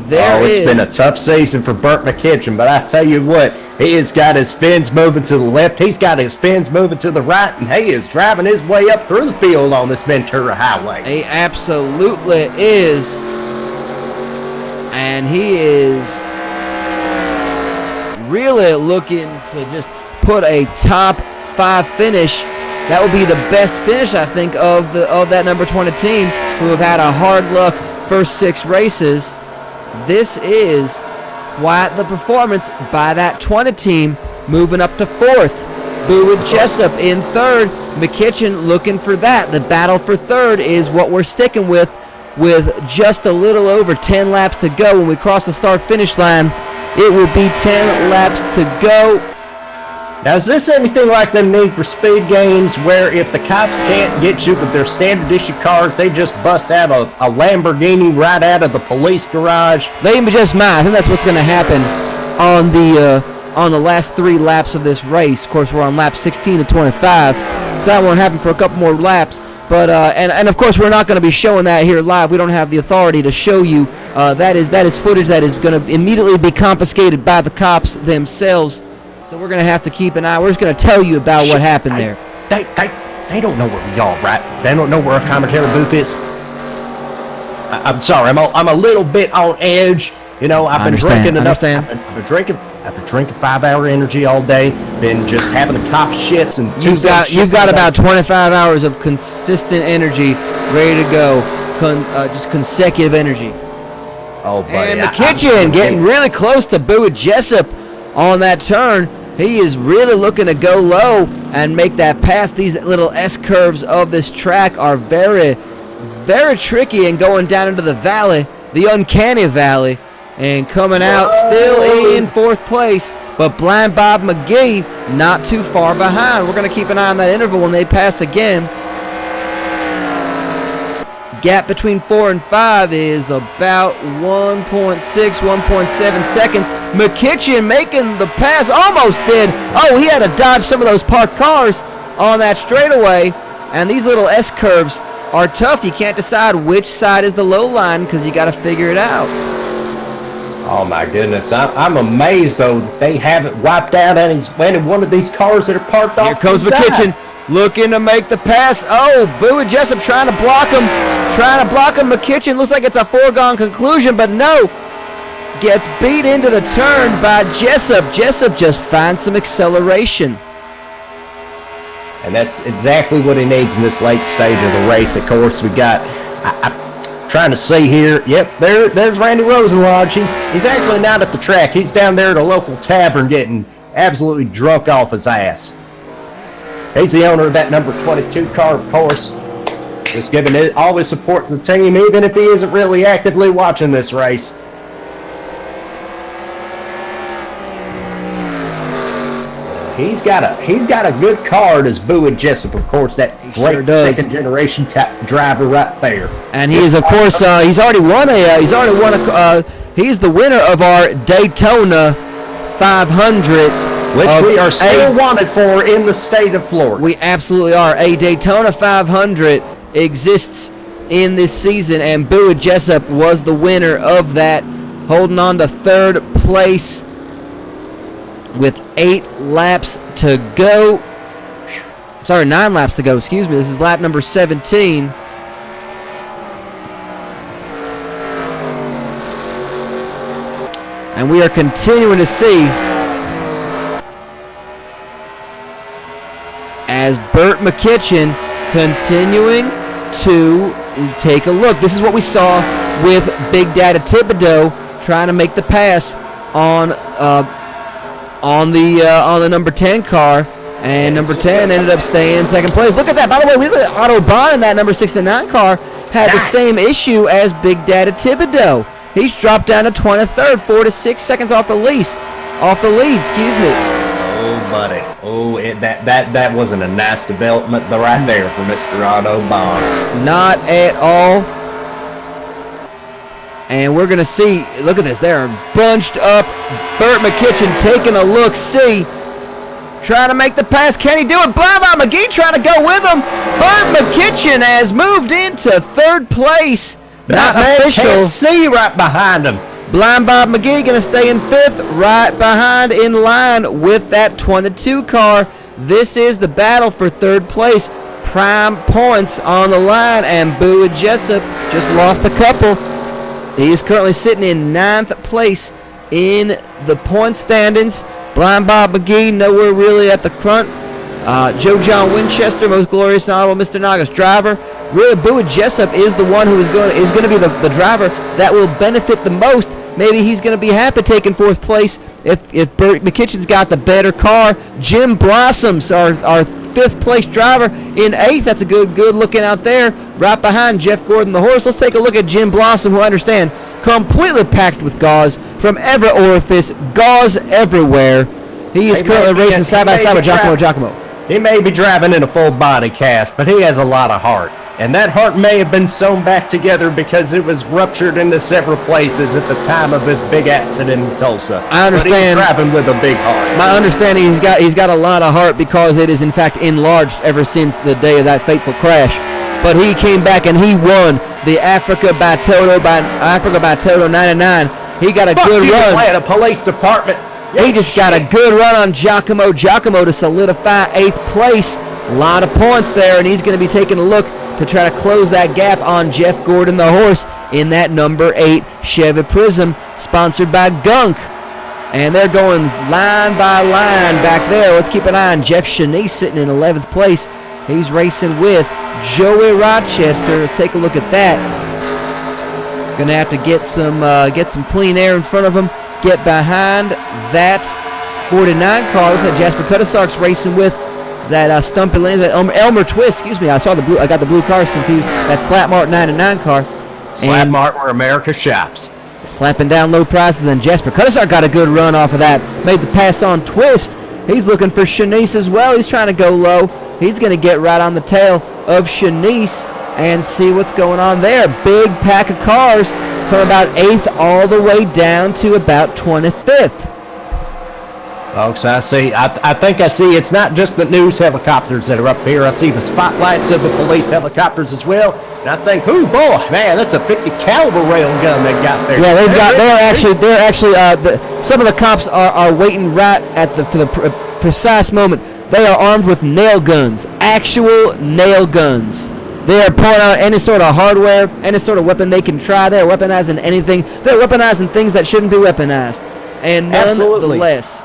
It's been a tough season for Burt McKitchen, but I tell you what, He has got his fins moving to the left. He's got his fins moving to the right, and he is driving his way up through the field on this Ventura highway. He absolutely is. And he is really looking to just put a top 5 finish. That would be the best finish, I think, of that number 20 team, who have had a hard luck first 6 races. This is quite the performance by that 20 team, moving up to 4th. Boo and Jessup in 3rd. McKitchen looking for that. The battle for 3rd is what we're sticking with just a little over 10 laps to go. When we cross the start-finish line, it will be 10 laps to go. Now, is this anything like them Need for Speed games where if the cops can't get you with their standard issue cars, they just bust out a Lamborghini right out of the police garage? They just might. I think that's what's going to happen on the last 3 laps of this race. Of course, we're on lap 16 to 25, so that won't happen for a couple more laps. But and of course, we're not going to be showing that here live. We don't have the authority to show you. That is footage that is going to immediately be confiscated by the cops themselves. So we're going to have to keep an eye. We're just going to tell you about what happened there. They don't know where we are, right? They don't know where our commentary booth is. I'm sorry. I'm a little bit on edge. You know, I've been drinking enough. I've been drinking 5-hour energy all day. Been just having the coffee shits and you've got about 25 hours of consistent energy ready to go. Just consecutive energy. Oh, buddy. And McKitchen getting really close to Boo and Jessup on that turn. He is really looking to go low and make that pass. These little S-curves of this track are very, very tricky, and going down into the valley, the uncanny valley, and coming out still in 4th place. But Blind Bob McGee not too far behind. We're going to keep an eye on that interval when they pass again. Gap between 4 and 5 is about 1.6, 1.7 seconds. McKitchen making the pass, almost did. Oh, he had to dodge some of those parked cars on that straightaway. And these little S-curves are tough. You can't decide which side is the low line because you got to figure it out. Oh, my goodness. I'm amazed, though, that they haven't wiped out any one of these cars that are parked off. Here comes McKitchen. Looking to make the pass. Oh, Boo and Jessup trying to block him. McKitchen looks like it's a foregone conclusion, but no. Gets beat into the turn by Jessup. Jessup just finds some acceleration. And that's exactly what he needs in this late stage of the race. Of course, we got... I'm trying to see here. Yep, there's Randy Rosenlodge. He's actually not at the track. He's down there at a local tavern getting absolutely drunk off his ass. He's the owner of that number 22 car, of course. Just giving it all his support to the team, even if he isn't really actively watching this race. He's got a good card as Boo and Jessup, of course. That great second generation driver right there. And he is, of course, he's already won he's the winner of our Daytona 500. Which we are still wanted for in the state of Florida. We absolutely are. A Daytona 500 exists in this season, and Boo and Jessup was the winner of that, holding on to 3rd place with 8 laps to go. Sorry, 9 laps to go. Excuse me. This is lap number 17. And we are continuing to see as Burt McKitchen continuing to take a look. This is what we saw with Big Daddy Thibodeau trying to make the pass on the number 10 car, and number 10 ended up staying in 2nd place. Look at that. By the way, we look at Autobahn in that number 69 car had the same issue as Big Daddy Thibodeau. He's dropped down to 23rd, 4 to 6 seconds off the lead. Excuse me. Oh, buddy. Oh, that wasn't a nice development right there for Mr. Autobahn. Not at all. And we're going to see, look at this, they're bunched up. Burt McKitchen taking a look, trying to make the pass. Can he do it? Blind Bob McGee trying to go with him. Burt McKitchen has moved into 3rd place. Not official. Can't see right behind him. Blind Bob McGee going to stay in 5th, right behind in line with that 22 car. This is the battle for 3rd place. Prime points on the line, and Boo Jessup just lost a couple. He is currently sitting in 9th place in the point standings. Blind Bob McGee nowhere really at the front. Joe John Winchester, most glorious and honorable Mr. Naga's driver. Really, Boo Jessup is the one who is going to be the driver that will benefit the most. Maybe he's going to be happy taking 4th place if Burt McKitchen's got the better car. Jim Blossoms, our 5th place driver, in 8th. That's a good looking out there, right behind Jeff Gordon the horse. Let's take a look at Jim Blossom, who I understand completely packed with gauze from every orifice, gauze everywhere. He is currently racing side by side with Giacomo. He may be driving in a full body cast, but he has a lot of heart. And that heart may have been sewn back together because it was ruptured into several places at the time of his big accident in Tulsa. I understand. But he's driving with a big heart. My understanding, he's got a lot of heart because it is in fact enlarged ever since the day of that fateful crash. But he came back and he won the Africa by Toto 99. He got a good run. At a police department. He just got a good run on Giacomo to solidify 8th place. A lot of points there, and he's going to be taking a look to try to close that gap on Jeff Gordon the horse in that number 8 Chevy Prism, sponsored by Gunk. And they're going line by line back there. Let's keep an eye on Jeff Shanice sitting in 11th place. He's racing with Joey Rochester. Take a look at that. Gonna have to get some clean air in front of him. Get behind that 49 car. Looks like Jasper Cutasark's racing with that Stumpy Lane, that Elmer Twist. Excuse me, I got the blue cars confused. That Slap Mart 99 car. Slap Mart, where America shops. Slapping down low prices, and Jasper Cutasark got a good run off of that. Made the pass on Twist. He's looking for Shanice as well. He's trying to go low. He's going to get right on the tail of Shanice and see what's going on there. Big pack of cars from about 8th all the way down to about 25th. Folks, I think I see it's not just the news helicopters that are up here. I see the spotlights of the police helicopters as well. And I think, oh boy, man, that's a 50 caliber rail gun they got there. Yeah, some of the cops are waiting right for the precise moment. They are armed with nail guns, actual nail guns. They are pulling out any sort of hardware, any sort of weapon they can try. They're weaponizing anything. They're weaponizing things that shouldn't be weaponized. And nonetheless,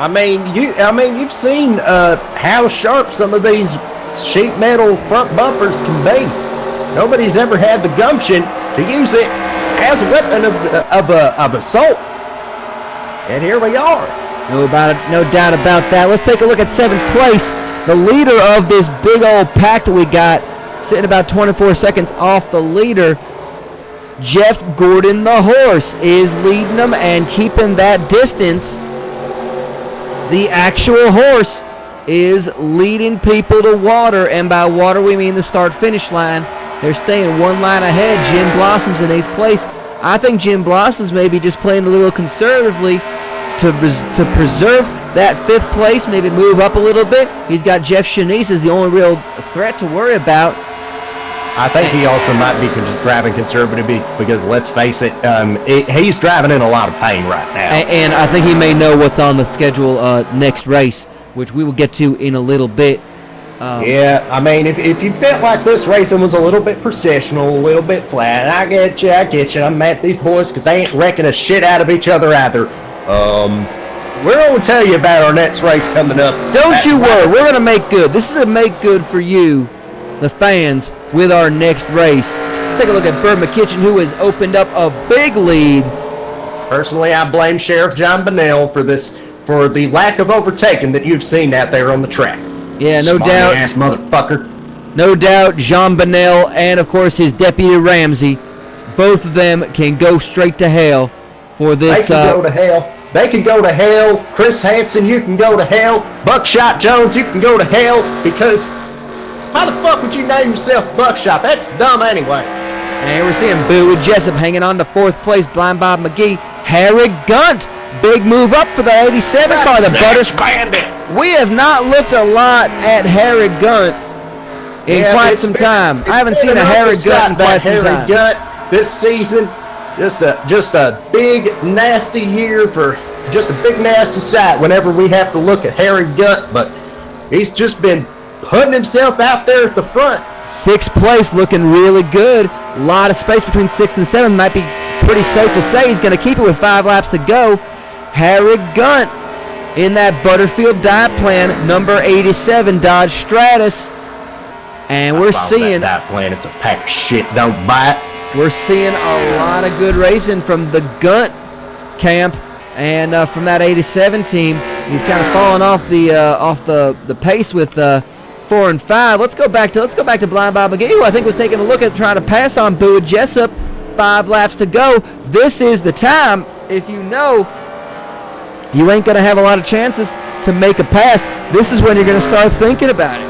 you've seen how sharp some of these sheet metal front bumpers can be. Nobody's ever had the gumption to use it as a weapon of assault. And here we are. No doubt about that. Let's take a look at 7th place. The leader of this big old pack that we got, sitting about 24 seconds off the leader, Jeff Gordon the horse is leading them and keeping that distance. The actual horse is leading people to water, and by water we mean the start-finish line. They're staying one line ahead. Jim Blossom's in 8th place. I think Jim Blossom's maybe just playing a little conservatively to preserve that 5th place, maybe move up a little bit. He's got Jeff Shanice as the only real threat to worry about. I think he also might be driving conservatively because, let's face it, he's driving in a lot of pain right now. And I think he may know what's on the schedule next race, which we will get to in a little bit. Yeah, I mean, if you felt like this racing was a little bit processional, a little bit flat, I get you. I'm mad at these boys because they ain't wrecking a shit out of each other either. We're going to tell you about our next race coming up. Don't you worry. We're going to make good. This is a make good for you, the fans, with our next race. Let's take a look at Burt McKitchen, who has opened up a big lead. Personally, I blame Sheriff John Bonnell for the lack of overtaking that you've seen out there on the track. Yeah, no doubt. Smarty-ass motherfucker. No doubt, Jean Bonnell and, of course, his deputy Ramsey, both of them can go straight to hell for this. They can go to hell. They can go to hell. Chris Hansen, you can go to hell. Buckshot Jones, you can go to hell because how the fuck would you name yourself Buckshot? That's dumb anyway. And we're seeing Boo with Jessup hanging on to 4th place. Blind Bob McGee. Harry Gunt. Big move up for the 87 car. The Butters Bandit. We have not looked a lot at Harry Gunt in quite some time. I haven't seen a Harry Gunt in quite some time. Harry Gunt this season, Just a big nasty year for just a big nasty sight whenever we have to look at Harry Gunt, but he's just been putting himself out there at the front. 6th place looking really good. A lot of space between 6th and 7th. Might be pretty safe to say he's going to keep it with 5 laps to go. Harry Gunt in that Butterfield dive plan, number 87 Dodge Stratus. And we're seeing that plan. It's a pack of shit. Don't buy it. We're seeing a lot of good racing from the Gunt camp and from that 87 team. He's kind of falling off the pace with 4 and 5. Let's go back to Blind Bob McGee, who I think was taking a look at trying to pass on Boo Jessup. 5 laps to go. This is the time. If you know you ain't gonna have a lot of chances to make a pass, this is when you're gonna start thinking about it.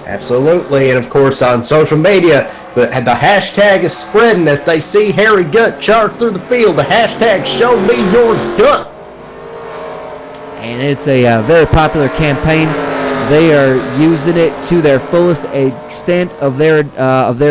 Absolutely, and of course on social media, the hashtag is spreading as they see Harry Gunt charge through the field. The hashtag show me your Gunt. And it's a very popular campaign. They are using it to their fullest extent of their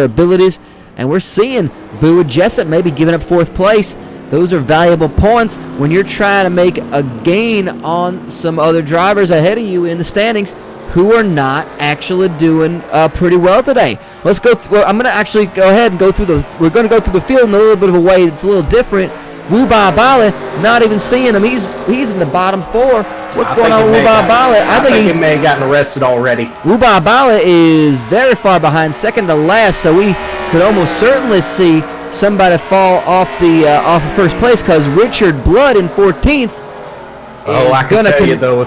abilities, and we're seeing Boo Jessup maybe giving up 4th place. Those are valuable points when you're trying to make a gain on some other drivers ahead of you in the standings who are not actually doing pretty well today. Let's go. I'm going to actually go ahead and go through we're going to go through the field in a little bit of a way. It's a little different. Wuba Bala, not even seeing him. He's in the bottom 4. What's going on with Wuba Bala? I think he may have gotten arrested already. Wuba Bala is very far behind, second to last, so we could almost certainly see somebody fall off of 1st place, because Richard Blood in 14th. Oh, I can tell you though,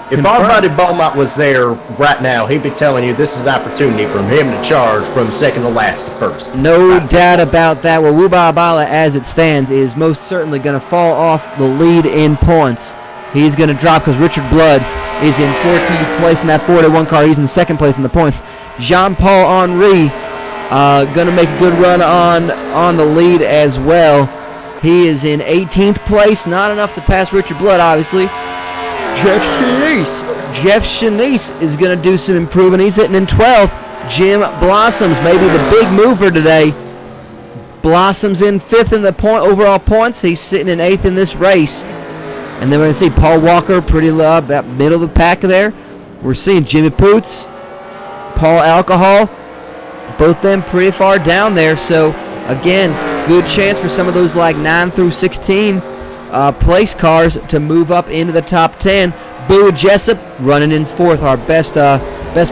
if our buddy Beaumont was there right now, he'd be telling you this is opportunity from him to charge from 2nd to last to 1st. No doubt about that. Well, Wuba Bala, as it stands, is most certainly going to fall off the lead in points. He's going to drop because Richard Blood is in 14th place in that 41 car. He's in 2nd place in the points. Jean-Paul Henry going to make a good run on the lead as well. He is in 18th place. Not enough to pass Richard Blood, obviously. Jeff Shanice is going to do some improving. He's hitting in 12th. Jim Blossoms, maybe the big mover today. Blossoms in 5th in the overall points. He's sitting in 8th in this race. And then we're going to see Paul Walker pretty low, about middle of the pack there. We're seeing Jimmy Poots, Paul Alcohol, both them pretty far down there. So, again, good chance for some of those like 9 through 16 place cars to move up into the top 10. Boo Jessup running in 4th, our best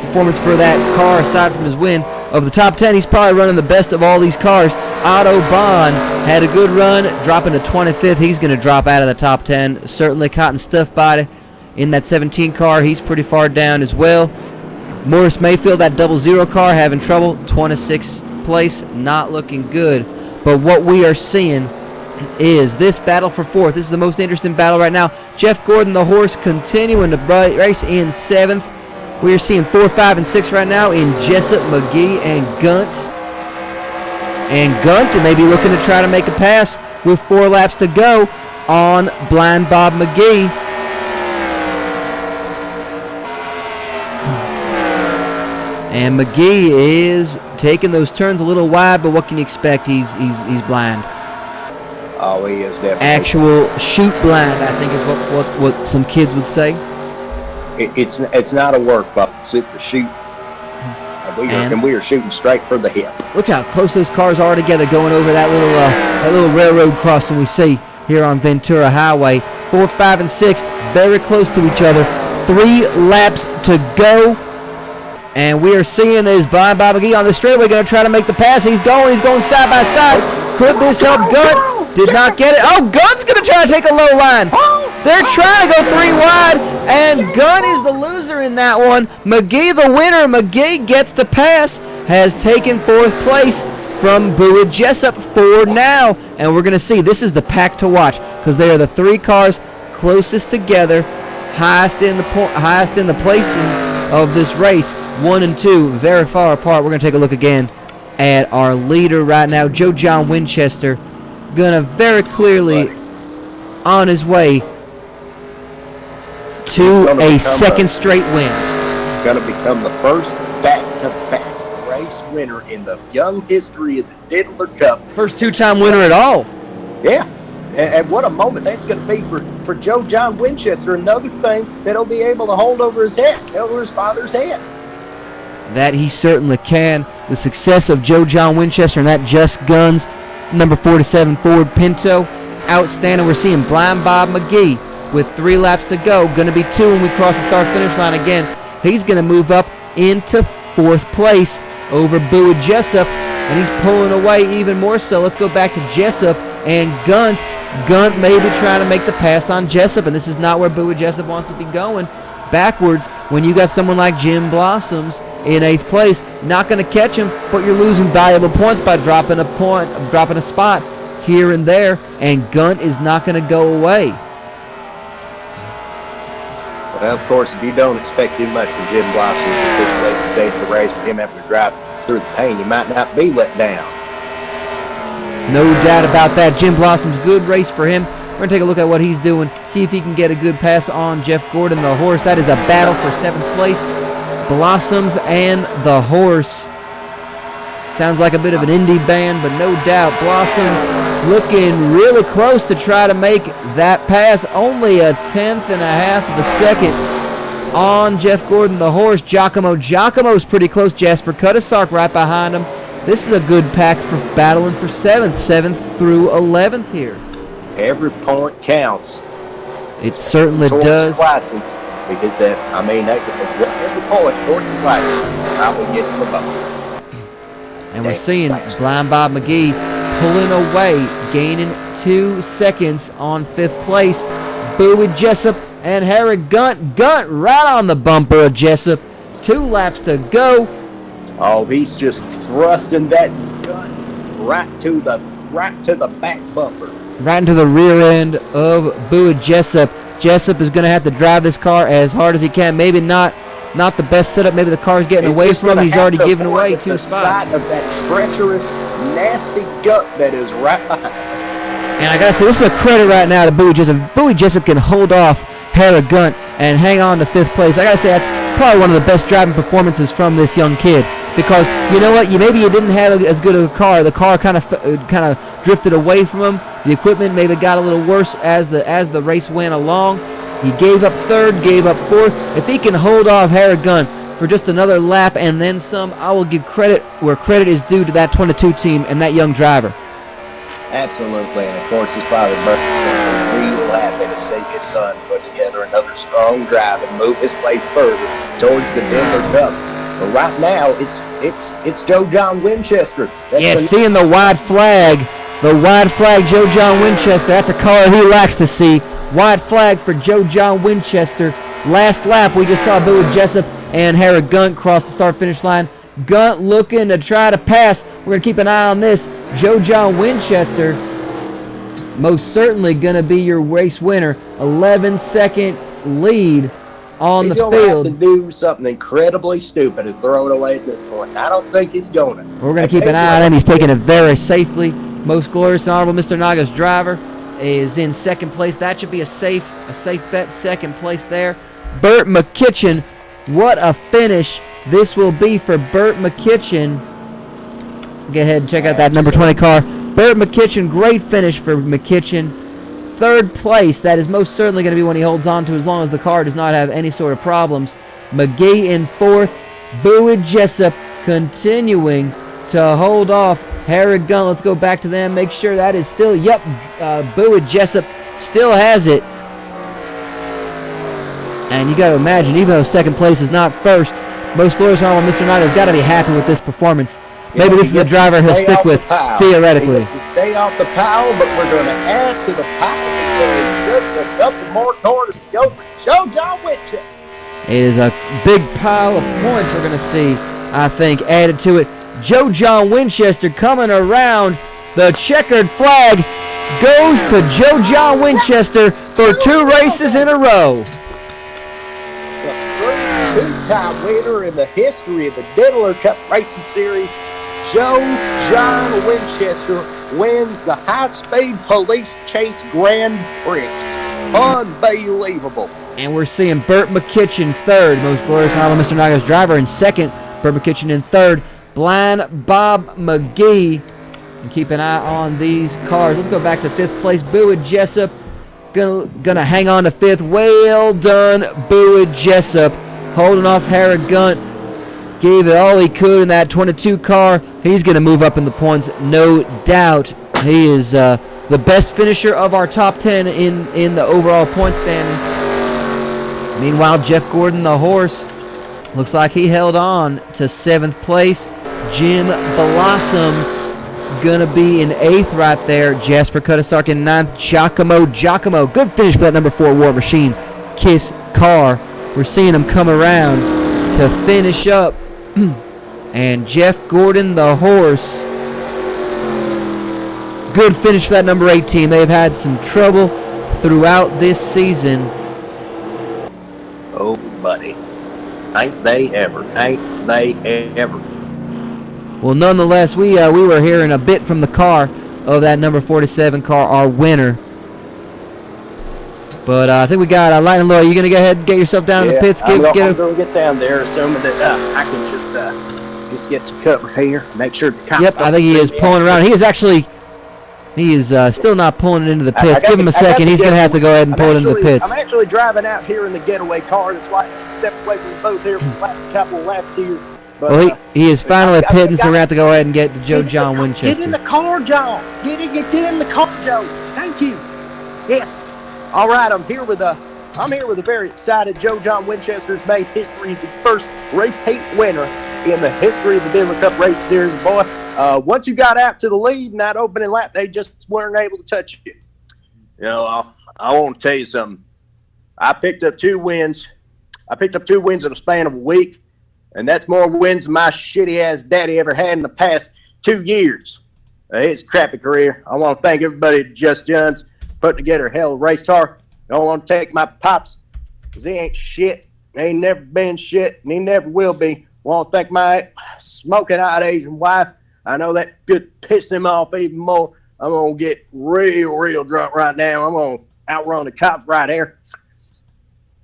performance for that car aside from his win. Of the top 10, he's probably running the best of all these cars. Otto Bahn had a good run, dropping to 25th. He's going to drop out of the top 10. Certainly Cotton Stuff Body in that 17 car. He's pretty far down as well. Morris Mayfield, that 00 car, having trouble. 26th place, not looking good. But what we are seeing is this battle for 4th. This is the most interesting battle right now. Jeff Gordon, the horse, continuing to race in 7th. We are seeing 4, 5, and 6 right now in Jessup, McGee, and Gunt. And Gunt may be looking to try to make a pass with 4 laps to go on Blind Bob McGee. And McGee is taking those turns a little wide, but what can you expect? He's blind. Oh, he is definitely. Actual shoot blind, I think, is what some kids would say. It's not a work, folks. It's a shoot. And we are shooting straight for the hip. Look how close those cars are together going over that little railroad crossing we see here on Ventura Highway. 4, 5, and 6 very close to each other. 3 laps to go. And we are seeing is Blind Bob McGee on the straightaway going to try to make the pass. He's going side by side. Could this help Gunt? Did not get it. Oh, Gunt's going to try to take a low line. They're trying to go 3 wide, and Gunt is the loser in that one. McGee the winner. McGee gets the pass, has taken 4th place from Boo Jessup for now. And we're going to see, this is the pack to watch because they are the 3 cars closest together, highest in the placing of this race. 1 and 2 very far apart. We're going to take a look again at our leader right now, Joe John Winchester, going to very clearly on his way to a second straight win. Going to become the first back-to-back race winner in the young history of the Diddler Cup. First two-time winner at all. Yeah. And what a moment that's going to be for Joe John Winchester. Another thing that he'll be able to hold over his head, over his father's head. That he certainly can. The success of Joe John Winchester and that Just Guns number 47 Ford Pinto, outstanding. We're seeing Blind Bob McGee with 3 laps to go. Going to be 2 when we cross the start-finish line again. He's going to move up into 4th place over Bowie Jessup, and he's pulling away even more so. Let's go back to Jessup and Gunt. Gunt may be trying to make the pass on Jessup, and this is not where Bowie Jessup wants to be going. Backwards, when you got someone like Jim Blossoms in 8th place, not going to catch him, but you're losing valuable points by dropping a spot here and there, and Gunt is not going to go away. Well, of course, if you don't expect too much from Jim Blossom at this late stage of the race, with him having to drive through the pain, you might not be let down. No doubt about that. Jim Blossom's good race for him. We're going to take a look at what he's doing, see if he can get a good pass on Jeff Gordon, the horse. That is a battle for 7th place. Blossoms and the horse. Sounds like a bit of an indie band, but no doubt Blossoms looking really close to try to make that pass. Only a 1/10 and a half of a second on Jeff Gordon, the horse. Giacomo's pretty close. Jasper Cutasark right behind him. This is a good pack for battling for 7th through 11th here. Every point counts. It certainly Towards does. License, because every point towards the license, I will get the vote. And we're seeing Blind Bob McGee pulling away, gaining 2 seconds on 5th place. Bowie Jessup and Harry Gunt. Gunt right on the bumper of Jessup. 2 laps to go. Oh, he's just thrusting that gun right to the back bumper. Right into the rear end of Bowie Jessup. Jessup is going to have to drive this car as hard as he can. Maybe not the best setup. Maybe the car's getting away from him. He's already given away 2 spots. Of that treacherous, nasty gut that is right behind. And I got to say, this is a credit right now to Bowie Jessup. Bowie Jessup can hold off Harry Gunt and hang on to 5th place. I got to say, that's probably one of the best driving performances from this young kid. Because you know what, maybe you didn't have as good of a car. The car kind of drifted away from him. The equipment maybe got a little worse as the race went along. He gave up 3rd, gave up 4th. If he can hold off Harry Gunt for just another lap and then some, I will give credit where credit is due to that 22 team and that young driver. Absolutely, and of course his father Bert was real happy to see his son put together another strong drive and move his way further towards the Denver Cup. But right now, it's Joe John Winchester. Seeing the white flag Joe John Winchester. That's a color he likes to see. White flag for Joe John Winchester. Last lap, we just saw Bowie Jessup and Harry Gunt cross the start-finish line. Gunt looking to try to pass. We're going to keep an eye on this. Joe John Winchester, most certainly going to be your race winner. 11-second lead on the field. He's going to have to do something incredibly stupid and throw it away at this point. I don't think he's going to. We're going to keep an eye on him. He's taking it very safely. Most glorious and honorable Mr. Naga's driver is in 2nd place. That should be a safe bet. 2nd place there. Burt McKitchen, what a finish this will be for Burt McKitchen. Go ahead and check out that number 20 car. Burt McKitchen, great finish for McKitchen. 3rd place, that is most certainly going to be one he holds on to as long as the car does not have any sort of problems. McGee in 4th. Bowie Jessup continuing to hold off Harry Gunt. Let's go back to them. Make sure that is still, Bowie Jessup still has it. And you got to imagine, even though 2nd place is not 1st, most glorious and honorable Mr. Knight has got to be happy with this performance. Maybe this is the driver he'll stick with, theoretically. He gets to stay off the pile, but we're going to add to the pile because just a couple more corners to go for Joe John Winchester. It is a big pile of points we're going to see, I think, added to it. Joe John Winchester coming around. The checkered flag goes to Joe John Winchester for 2 races in a row. The 2-time winner in the history of the Diddler Cup Racing Series, Joe John Winchester wins the High-Speed Police Chase Grand Prix. Unbelievable. And we're seeing Burt McKitchen 3rd, most glorious and honorable Mr. Naga's driver in 2nd. Burt McKitchen in 3rd. Blind Bob McGee. And keep an eye on these cars. Let's go back to 5th place. Bowie Jessup gonna hang on to 5th. Well done, Bowie Jessup. Holding off Harrogant. Gave it all he could in that 22 car. He's gonna move up in the points, no doubt. He is the best finisher of our top 10 in the overall point standings. Meanwhile, Jeff Gordon, the horse, looks like he held on to 7th place. Jim Blossoms gonna be in 8th right there. Jasper Kudasark in 9th. Giacomo. Good finish for that number 4 War Machine Kiss car. We're seeing him come around to finish up. And Jeff Gordon, the horse. Good finish for that number 18. They've had some trouble throughout this season. Oh, buddy. Ain't they ever. Well, nonetheless, we were hearing a bit from the car of that number 47 car, our winner. But I think we got Lightning Lloyd. You going to go ahead and get yourself down in the pits? I'm going to get down there, assuming that I can just get some cover here. Make sure the cops. Yep, I think he is pulling around. He is still not pulling it into the pits. Give him a second. He's going to have to go ahead and pull it into the pits. I'm actually driving out here in the getaway car. That's why I stepped away from the boat here for a couple of laps here. But, well, he is finally pitting, so we're going to have to go ahead and get to Joe John Winchester. Get in the car, John. Get in the car, Joe. Thank you. Yes. All right, I'm here with a very excited Joe John Winchester's made history, the first repeat winner in the history of the Diddler Cup Race Series. Boy, once you got out to the lead in that opening lap, they just weren't able to touch you. You know, I want to tell you something. I picked up 2 wins. In a span of a week, and that's more wins than my shitty-ass daddy ever had in the past 2 years. It's a crappy career. I want to thank everybody at Just John's putting together a hell of a race car. I don't want to take my pops, because he ain't shit. He ain't never been shit, and he never will be. I want to thank my smoking-eyed Asian wife. I know that could piss him off even more. I'm going to get real drunk right now. I'm going to outrun the cops right here.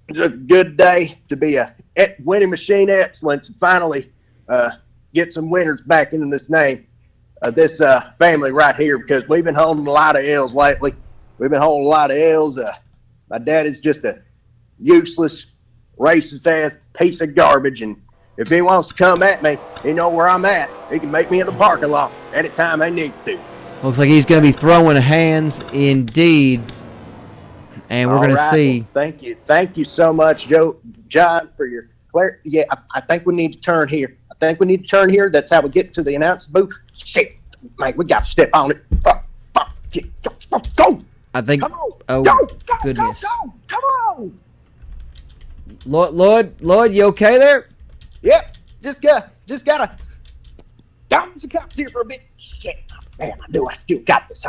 It's a good day to be a winning machine excellence and finally get some winners back into this name, this family right here, because we've been holding a lot of L's lately. My dad is just a useless, racist-ass piece of garbage, and if he wants to come at me, he knows where I'm at. He can make me in the parking lot anytime he needs to. Looks like he's going to be throwing hands indeed. And we're going to see. Well, thank you so much, John, for your clarity. Yeah, I think we need to turn here. That's how we get to the announce booth. Shit, man, we got to step on it. Fuck, go. I think. Come on. Oh, go, goodness. Go. Come on. Lloyd, you okay there? Yep. Just gotta bounce the cops here for a bit. Shit, man, I know I still got this.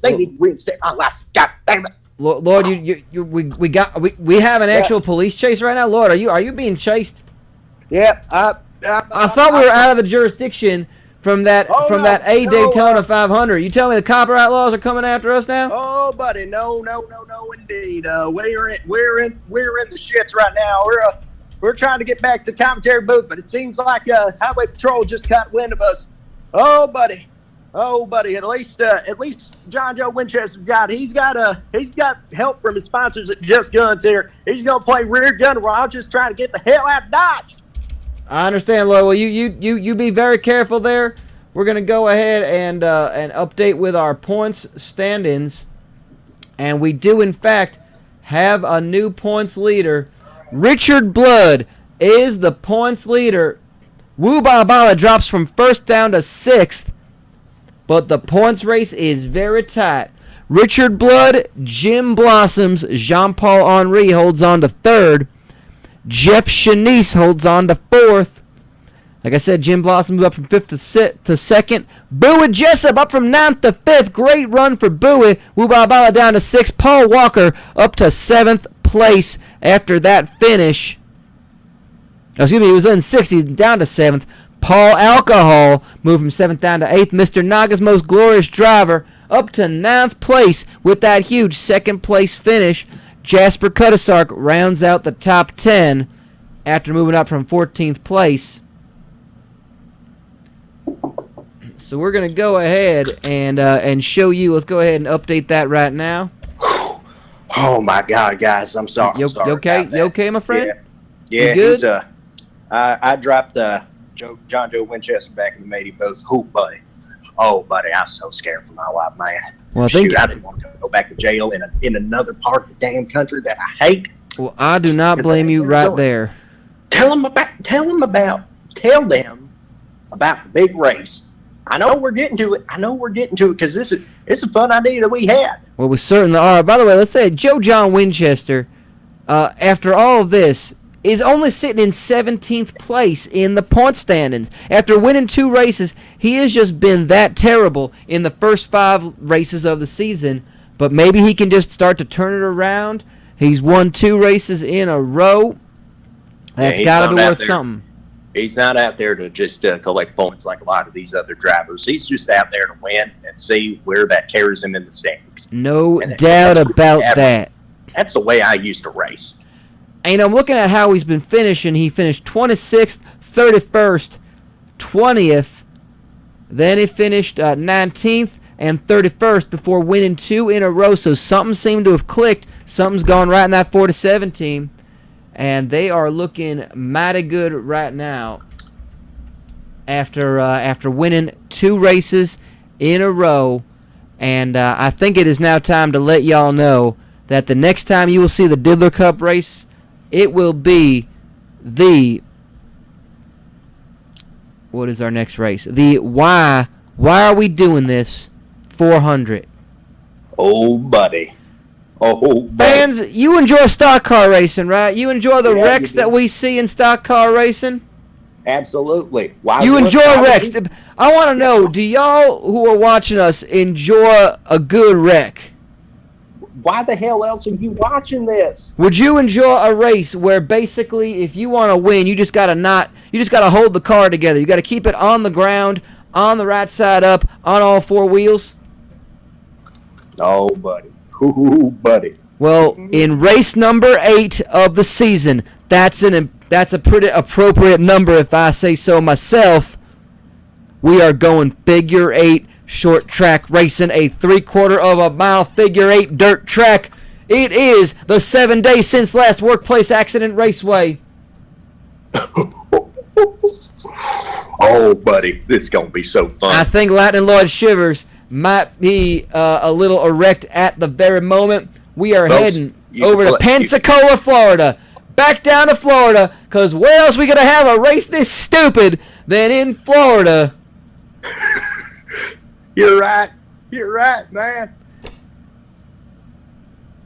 They need to reinstate my license. God damn it. Lord, we have an actual police chase right now. Lord, are you being chased? Yeah, I thought we were out of the jurisdiction from that Daytona 500. You tell me the copper outlaws are coming after us now? Oh, buddy, no, indeed. We're in the shits right now. We're trying to get back to the commentary booth, but it seems like Highway Patrol just caught wind of us. Oh, buddy. At least John Joe Winchester's he's got help from his sponsors at Just Guns here. He's gonna play rear gun while I'm just trying to get the hell out of Dodge. I understand, Lloyd. Well, you be very careful there. We're gonna go ahead and update with our points standings, and we do in fact have a new points leader. Richard Blood is the points leader. Woo Balabala drops from 1st down to 6th. But the points race is very tight. Richard Blood, Jim Blossoms, Jean-Paul Henry holds on to 3rd. Jeff Shanice holds on to 4th. Like I said, Jim Blossoms up from 5th to 2nd. Bowie Jessup up from 9th to 5th. Great run for Bowie. Wubabala down to 6th. Paul Walker up to 7th place after that finish. Excuse me, he was in 6th. He's down to 7th. Paul Alcohol moved from 7th down to 8th. Mr. Naga's most glorious driver up to 9th place with that huge 2nd place finish. Jasper Kudasark rounds out the top 10 after moving up from 14th place. So we're going to go ahead and show you. Let's go ahead and update that right now. Oh my God, guys! I'm sorry. You okay? You okay, my friend? Yeah. You good? He's, I dropped John Joe Winchester back in the matey booth. Oh, buddy. Oh, buddy, I'm so scared for my life, man. Well, Shoot, I didn't want to go back to jail in another part of the damn country that I hate. Well, I do not blame you right there. Tell them about the big race. I know we're getting to it because it's a fun idea that we had. Well, we certainly are. By the way, let's say Joe John Winchester, after all of this, is only sitting in 17th place in the point standings. After winning 2 races, he has just been that terrible in the first 5 races of the season. But maybe he can just start to turn it around. He's won 2 races in a row. That's got to be worth something. He's not out there to just collect points like a lot of these other drivers. He's just out there to win and see where that carries him in the standings. No doubt about that. That's the way I used to race. And I'm looking at how he's been finishing. He finished 26th, 31st, 20th. Then he finished 19th and 31st before winning 2 in a row. So something seemed to have clicked. Something's gone right in that 4-7 team. And they are looking mighty good right now after winning 2 races in a row. And I think it is now time to let y'all know that the next time you will see the Diddler Cup race, it will be what is our next race? The Why Are We Doing This 400. Oh, buddy. Oh, buddy. Fans, you enjoy stock car racing, right? You enjoy the wrecks that we see in stock car racing? Absolutely. You enjoy wrecks. I want to know, do y'all who are watching us enjoy a good wreck? Why the hell else are you watching this? Would you enjoy a race where basically if you want to win, you just got to hold the car together. You got to keep it on the ground, on the right side up, on all 4 wheels? Oh, buddy. Ooh, buddy. Well, in race number 8 of the season, that's a pretty appropriate number if I say so myself. We are going figure 8 short track racing, a 3/4 of a mile figure 8 dirt track. It is the 7 days since last workplace accident raceway. Oh, buddy, this is going to be so fun. I think Lightning Lloyd Shivers might be a little erect at the very moment. We are heading over to Pensacola, Florida. Back down to Florida, because where else are we going to have a race this stupid than in Florida? You're right. You're right, man.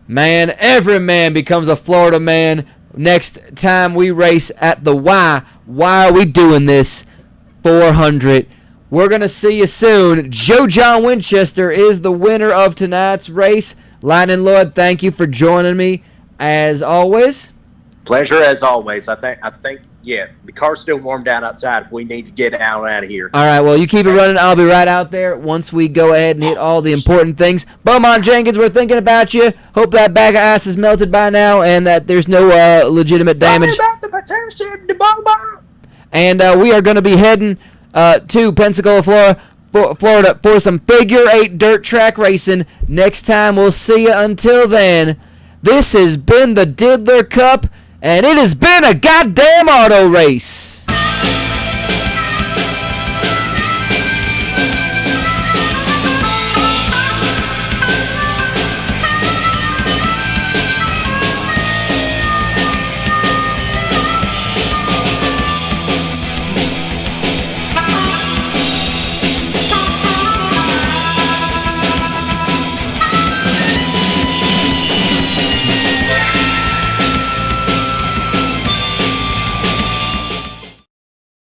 Man, every man becomes a Florida man next time we race at the Why Are We Doing This 400. We're going to see you soon. Joe John Winchester is the winner of tonight's race. Lightning Lloyd, thank you for joining me as always. Pleasure as always. I think, yeah, the car's still warmed out outside if we need to get out of here. All right, well, you keep it running. I'll be right out there once we go ahead and hit all the important things. Beaumont Jenkins, we're thinking about you. Hope that bag of ice is melted by now and that there's no legitimate damage. Sorry about the potential, Beaumont. And we are going to be heading to Pensacola, Florida for some figure 8 dirt track racing. Next time we'll see you. Until then, this has been the Diddler Cup, and it has been a goddamn auto race.